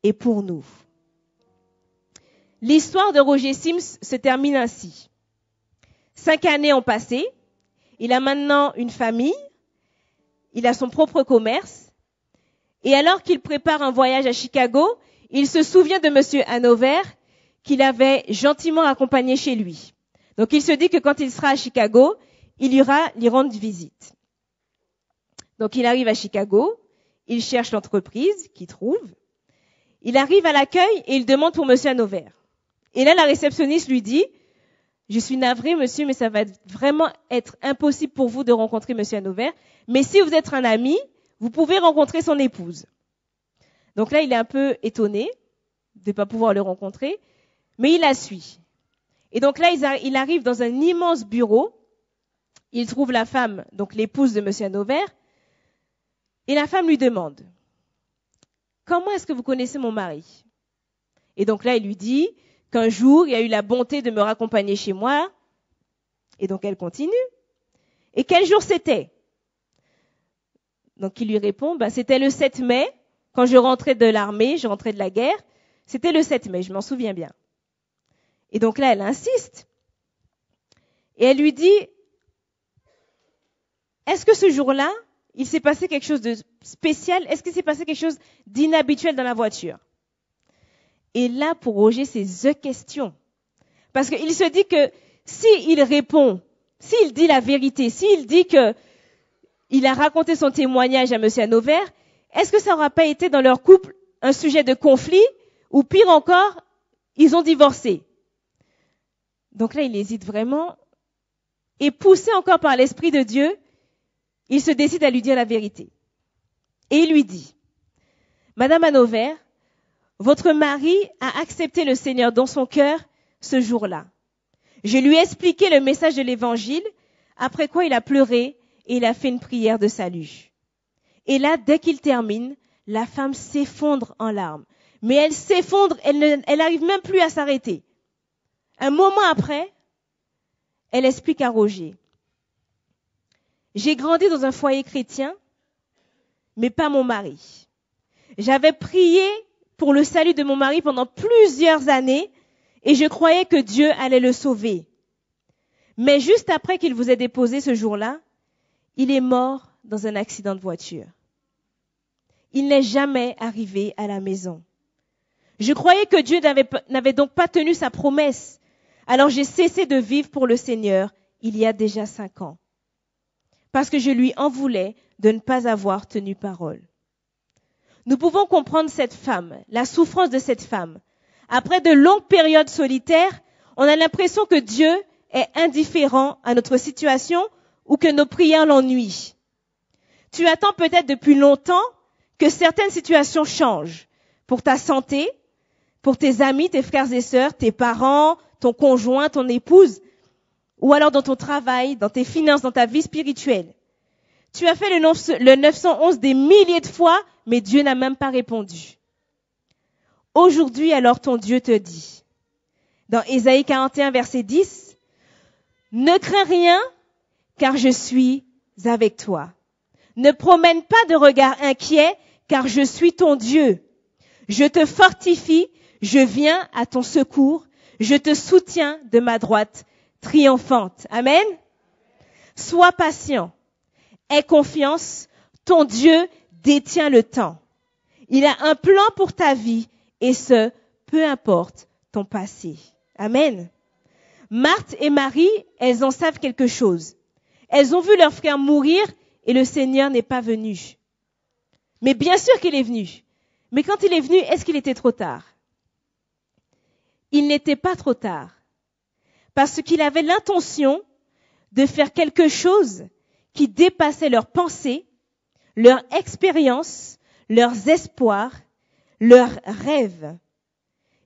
et pour nous. L'histoire de Roger Sims se termine ainsi. 5 années ont passé. Il a maintenant une famille. Il a son propre commerce. Et alors qu'il prépare un voyage à Chicago, il se souvient de Monsieur Hanover qu'il avait gentiment accompagné chez lui. Donc il se dit que quand il sera à Chicago, il ira lui rendre visite. Donc il arrive à Chicago, il cherche l'entreprise qu'il trouve. Il arrive à l'accueil et il demande pour Monsieur Hanover. Et là, la réceptionniste lui dit, « Je suis navrée, monsieur, mais ça va vraiment être impossible pour vous de rencontrer Monsieur Hanover. Mais si vous êtes un ami, vous pouvez rencontrer son épouse. » Donc là, il est un peu étonné de ne pas pouvoir le rencontrer, mais il la suit. Et donc là, il arrive dans un immense bureau. Il trouve la femme, donc l'épouse de Monsieur Hanover, et la femme lui demande, « Comment est-ce que vous connaissez mon mari ?» Et donc là, il lui dit qu'un jour, il a eu la bonté de me raccompagner chez moi. Et donc elle continue. « Et quel jour c'était ?» Donc il lui répond, c'était le 7 mai, quand je rentrais de l'armée, je rentrais de la guerre. C'était le 7 mai, je m'en souviens bien. Et donc là, elle insiste. Et elle lui dit, est-ce que ce jour-là, il s'est passé quelque chose de spécial? Est-ce qu'il s'est passé quelque chose d'inhabituel dans la voiture? Et là, pour Roger, c'est the question. Parce qu'il se dit que s'il répond, s'il dit la vérité, s'il dit que il a raconté son témoignage à Monsieur Hanover, est-ce que ça n'aura pas été dans leur couple un sujet de conflit? Ou pire encore, ils ont divorcé? Donc là, il hésite vraiment. Et poussé encore par l'Esprit de Dieu, il se décide à lui dire la vérité. Et il lui dit, « Madame Hanover, votre mari a accepté le Seigneur dans son cœur ce jour-là. Je lui ai expliqué le message de l'Évangile, après quoi il a pleuré et il a fait une prière de salut. Et là, dès qu'il termine, la femme s'effondre en larmes. Mais elle s'effondre, elle n'arrive même plus à s'arrêter. Un moment après, elle explique à Roger, « J'ai grandi dans un foyer chrétien, mais pas mon mari. J'avais prié pour le salut de mon mari pendant plusieurs années et je croyais que Dieu allait le sauver. Mais juste après qu'il vous ait déposé ce jour-là, il est mort dans un accident de voiture. il n'est jamais arrivé à la maison. Je croyais que Dieu n'avait donc pas tenu sa promesse. Alors j'ai cessé de vivre pour le Seigneur il y a déjà 5 ans. Parce que je lui en voulais de ne pas avoir tenu parole. Nous pouvons comprendre cette femme, la souffrance de cette femme. Après de longues périodes solitaires, on a l'impression que Dieu est indifférent à notre situation ou que nos prières l'ennuient. Tu attends peut-être depuis longtemps que certaines situations changent pour ta santé, pour tes amis, tes frères et sœurs, tes parents, ton conjoint, ton épouse, ou alors dans ton travail, dans tes finances, dans ta vie spirituelle. Tu as fait le 911 des milliers de fois, mais Dieu n'a même pas répondu. Aujourd'hui, alors, ton Dieu te dit, dans Ésaïe 41, verset 10, « Ne crains rien, car je suis avec toi. Ne promène pas de regard inquiet, car je suis ton Dieu. Je te fortifie, je viens à ton secours, je te soutiens de ma droite triomphante. » Amen. Sois patient, aie confiance, ton Dieu détient le temps. Il a un plan pour ta vie, et ce, peu importe ton passé. Amen. Marthe et Marie, elles en savent quelque chose. Elles ont vu leur frère mourir et le Seigneur n'est pas venu. Mais bien sûr qu'il est venu. Mais quand il est venu, est-ce qu'il était trop tard? Il n'était pas trop tard. Parce qu'il avait l'intention de faire quelque chose qui dépassait leurs pensées, leur expérience, leurs espoirs, leurs rêves.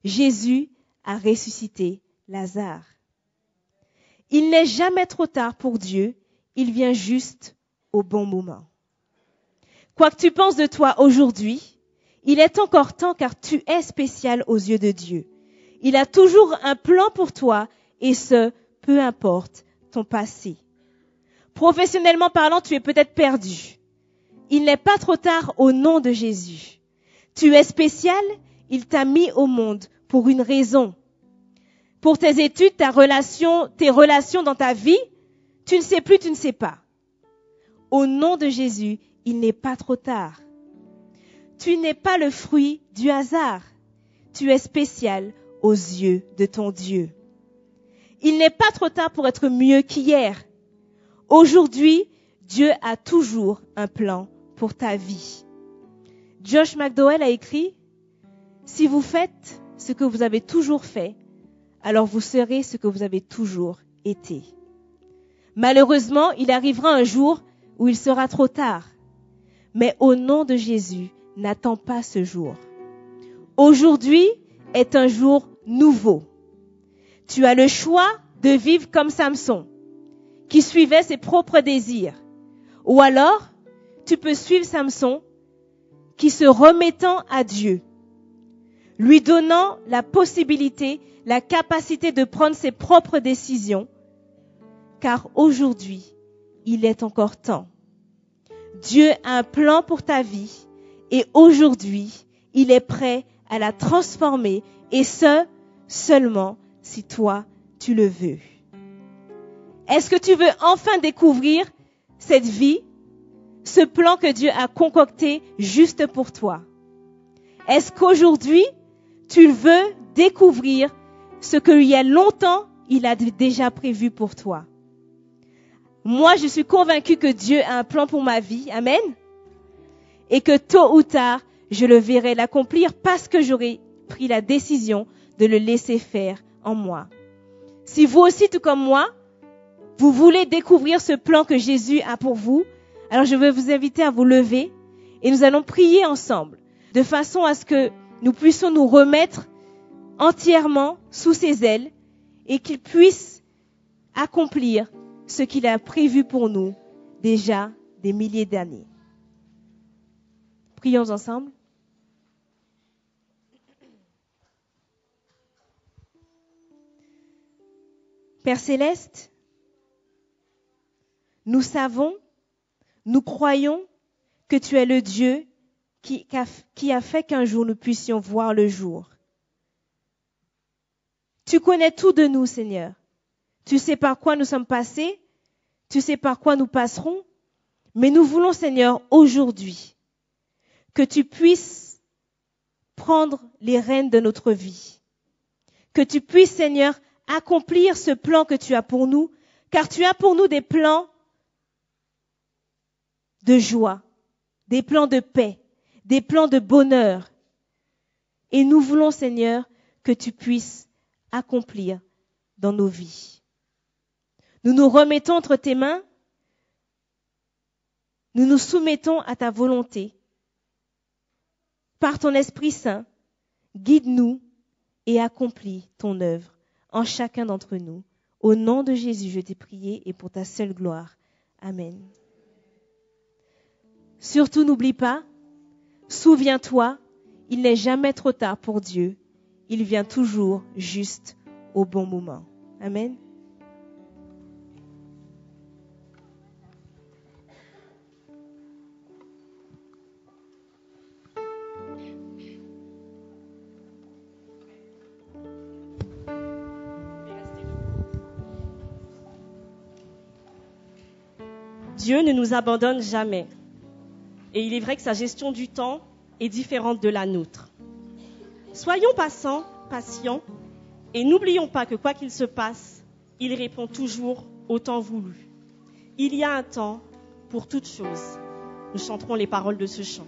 Jésus a ressuscité Lazare. Il n'est jamais trop tard pour Dieu, il vient juste au bon moment. Quoi que tu penses de toi aujourd'hui, il est encore temps car tu es spécial aux yeux de Dieu. Il a toujours un plan pour toi et ce, peu importe ton passé. Professionnellement parlant, tu es peut-être perdu. Il n'est pas trop tard au nom de Jésus. Tu es spécial, il t'a mis au monde pour une raison. Pour tes études, tes relations dans ta vie, tu ne sais plus, tu ne sais pas. Au nom de Jésus, il n'est pas trop tard. Tu n'es pas le fruit du hasard. Tu es spécial aux yeux de ton Dieu. Il n'est pas trop tard pour être mieux qu'hier. Aujourd'hui, Dieu a toujours un plan pour ta vie. Josh McDowell a écrit « Si vous faites ce que vous avez toujours fait, alors vous serez ce que vous avez toujours été. » Malheureusement, il arrivera un jour où il sera trop tard. Mais au nom de Jésus, n'attends pas ce jour. Aujourd'hui est un jour nouveau. Tu as le choix de vivre comme Samson, qui suivait ses propres désirs. Ou alors, tu peux suivre Samson, qui se remettant à Dieu, lui donnant la possibilité, la capacité de prendre ses propres décisions, car aujourd'hui, il est encore temps. Dieu a un plan pour ta vie et aujourd'hui, il est prêt à la transformer et ce, seulement si toi, tu le veux. Est-ce que tu veux enfin découvrir cette vie, ce plan que Dieu a concocté juste pour toi? Est-ce qu'aujourd'hui, tu veux découvrir ce qu'il y a longtemps, il a déjà prévu pour toi? Moi, je suis convaincue que Dieu a un plan pour ma vie. Amen. Et que tôt ou tard, je le verrai l'accomplir parce que j'aurai pris la décision de le laisser faire en moi. Si vous aussi, tout comme moi, vous voulez découvrir ce plan que Jésus a pour vous, alors je veux vous inviter à vous lever et nous allons prier ensemble de façon à ce que nous puissions nous remettre entièrement sous ses ailes et qu'il puisse accomplir ce qu'il a prévu pour nous déjà des milliers d'années. Prions ensemble. Père Céleste, nous savons, nous croyons que tu es le Dieu qui a fait qu'un jour nous puissions voir le jour. Tu connais tout de nous, Seigneur. Tu sais par quoi nous sommes passés, tu sais par quoi nous passerons, mais nous voulons, Seigneur, aujourd'hui, que tu puisses prendre les rênes de notre vie. Que tu puisses, Seigneur, accomplir ce plan que tu as pour nous, car tu as pour nous des plans de joie, des plans de paix, des plans de bonheur. Et nous voulons, Seigneur, que tu puisses accomplir dans nos vies. Nous nous remettons entre tes mains, nous nous soumettons à ta volonté. Par ton Esprit Saint, guide-nous et accomplis ton œuvre en chacun d'entre nous. Au nom de Jésus, je t'ai prié et pour ta seule gloire. Amen. Surtout n'oublie pas, souviens-toi, il n'est jamais trop tard pour Dieu. Il vient toujours juste au bon moment. Amen. Dieu ne nous abandonne jamais. Et il est vrai que sa gestion du temps est différente de la nôtre. Soyons patients, et n'oublions pas que quoi qu'il se passe, il répond toujours au temps voulu. Il y a un temps pour toute chose. Nous chanterons les paroles de ce chant.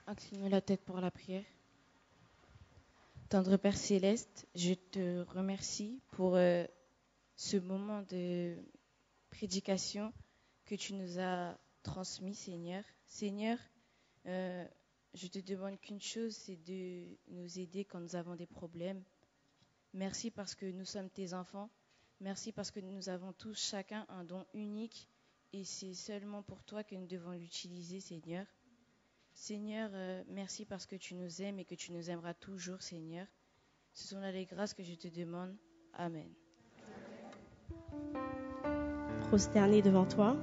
Incline la tête pour la prière. Tendre Père Céleste, je te remercie pour ce moment de prédication que tu nous as transmis, Seigneur. Seigneur, je te demande qu'une chose, c'est de nous aider quand nous avons des problèmes. Merci parce que nous sommes tes enfants. Merci parce que nous avons tous chacun un don unique et c'est seulement pour toi que nous devons l'utiliser, Seigneur. Seigneur, merci parce que tu nous aimes et que tu nous aimeras toujours, Seigneur. Ce sont là les grâces que je te demande. Amen. Prosterné devant toi.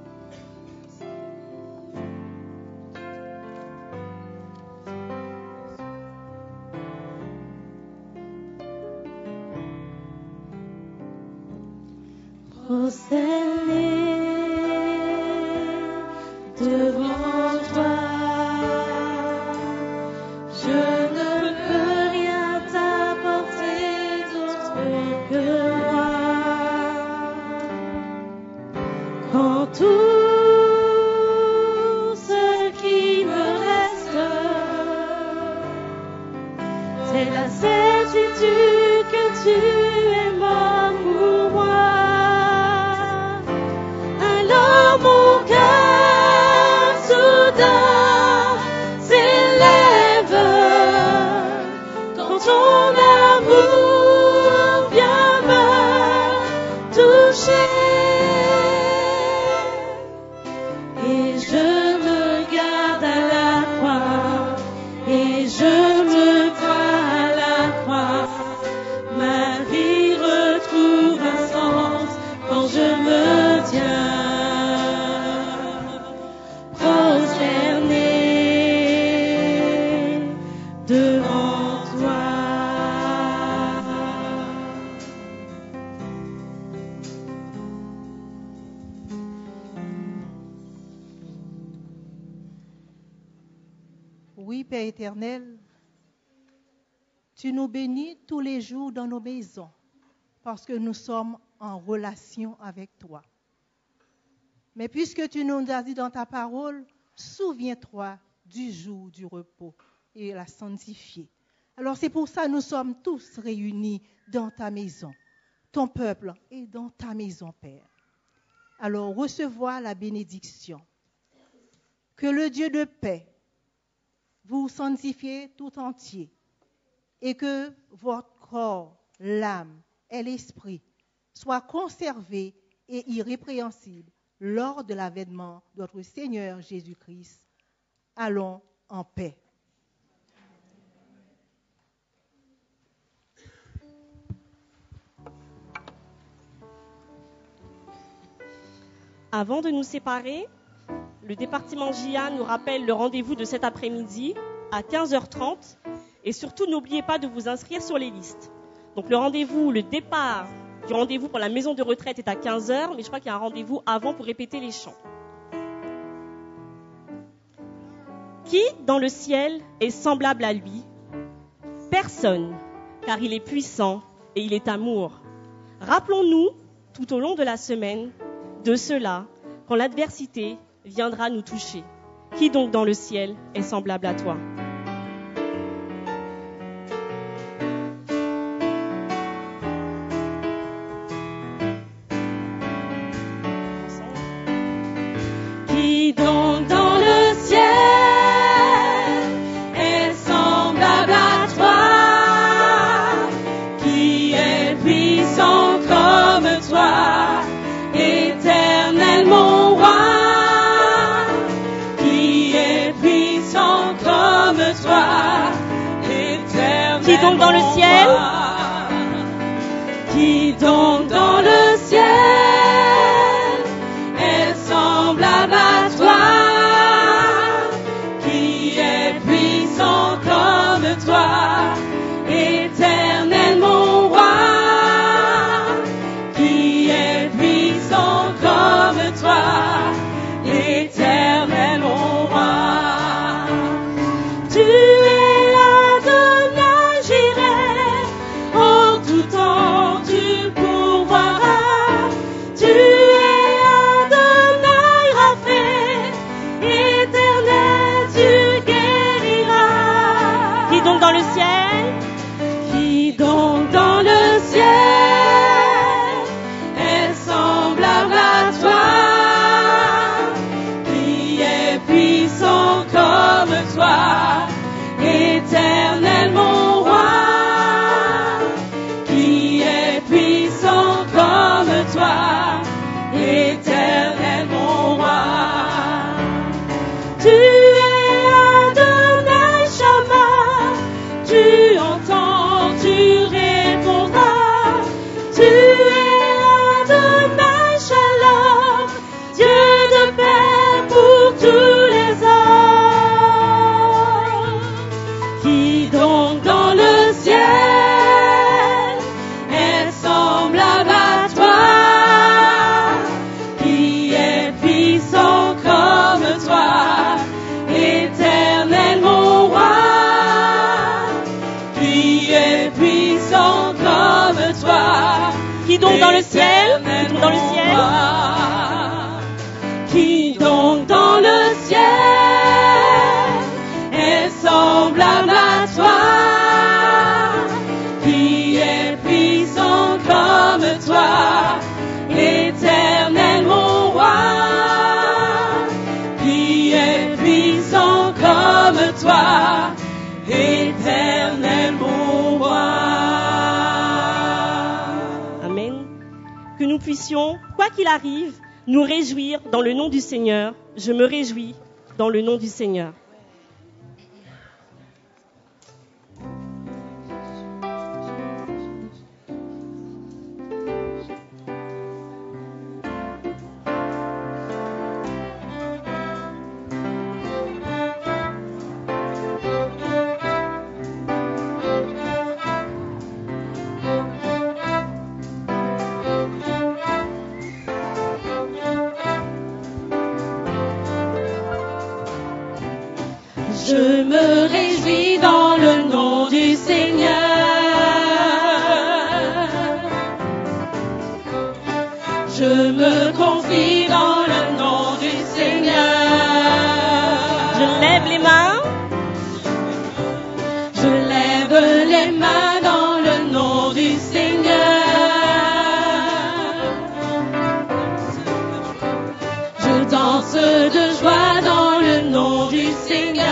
Prosterné devant toi, je ne peux rien t'apporter d'autre que moi. Quand tout ce qui me reste, c'est la certitude que tu es mort pour moi. Alors mon cœur soudain s'élève quand ton amour vient me toucher. Et je me garde à la croix, et je me crois à la croix. Ma vie retrouve un sens quand je me tiens prosterné devant toi. Oui, Père éternel, tu nous bénis tous les jours dans nos maisons parce que nous sommes en relation avec toi. Mais puisque tu nous as dit dans ta parole, souviens-toi du jour du repos et la sanctifier. Alors c'est pour ça que nous sommes tous réunis dans ta maison, ton peuple et dans ta maison, Père. Alors recevoir la bénédiction. Que le Dieu de paix vous sanctifie tout entier et que votre corps, l'âme et l'esprit soient conservés et irrépréhensibles lors de l'avènement de notre Seigneur Jésus-Christ. Allons en paix. Avant de nous séparer, le département JA nous rappelle le rendez-vous de cet après-midi à 15h30 et surtout n'oubliez pas de vous inscrire sur les listes. Donc le départ du rendez-vous pour la maison de retraite est à 15h, mais je crois qu'il y a un rendez-vous avant pour répéter les chants. Qui dans le ciel est semblable à lui? Personne, car il est puissant et il est amour. Rappelons-nous tout au long de la semaine de cela quand l'adversité viendra nous toucher. Qui donc dans le ciel est semblable à toi? Qui donc dans le ciel est semblable à toi, qui est puissant comme toi, éternel mon roi, qui est puissant comme toi, éternel Qui donc dans le ciel? Qui donc dans le ciel est semblable à toi, qui est puissant comme toi, éternel mon roi, qui est puissant comme toi, éternel mon roi. Tu es Adonai Jireh, en tout temps tu pourvoiras. Tu es Adonai Rapha, éternel tu guériras. Qui donc dans le ciel? Qui donc dans le ciel est semblable à toi, qui est puissant comme toi, éternel mon roi, qui est puissant comme toi, éternel mon roi. Tu es Adonai donc dans le ciel? Qui donc dans le ciel? Qui donc dans le ciel est semblable à toi? Qui est puissant comme toi, éternel mon roi? Qui est puissant comme toi, éternel mon roi? Amen. Que nous puissions, quoi qu'il arrive, nous réjouir dans le nom du Seigneur. Je me réjouis dans le nom du Seigneur. Je me réjouis dans le nom du Seigneur. Je me confie dans le nom du Seigneur. Je lève les mains. Je lève les mains dans le nom du Seigneur. Je danse de joie dans le nom du Seigneur.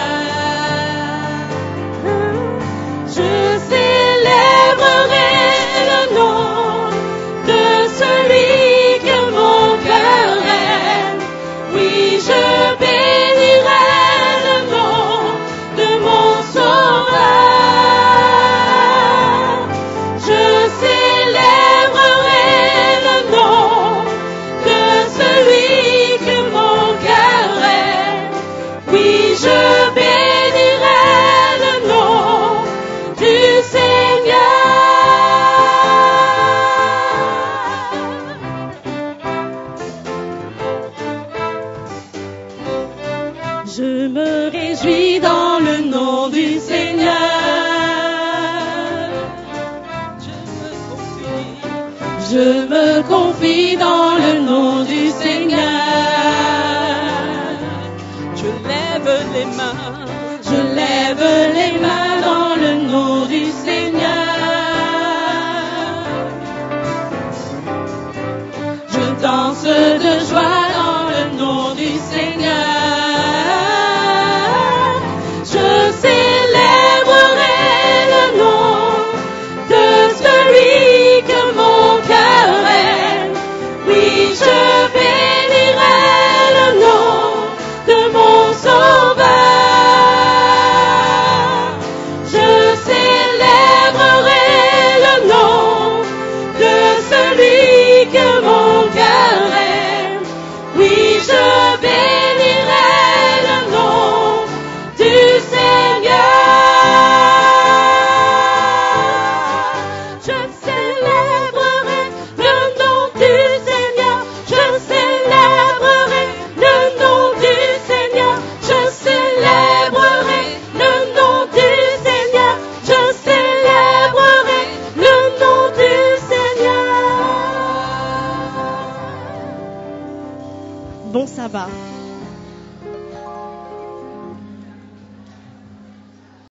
Je célébrerai le nom de celui que mon cœur aime. Oui, je bénirai le nom de mon Sauveur. Je célébrerai le nom de celui que mon cœur aime. Oui, je bénirai le nom du Seigneur. Je me réjouis dans le nom du Seigneur. Je me confie dans le nom du Seigneur. Je lève les mains. Je lève les mains dans le nom du Seigneur. Je danse de joie dans le nom du Seigneur. Je célébrerai le nom de celui que mon cœur aime. Oui, je bénirai le nom de mon Sauveur. Je célébrerai le nom de celui que mon cœur aime. Oui, je bénirai le nom du Seigneur. Je célébrerai le nom du Seigneur. Je célébrerai le nom du Seigneur. Je célébrerai le nom du Seigneur. Je célébrerai le nom du Seigneur. Bon sabbat.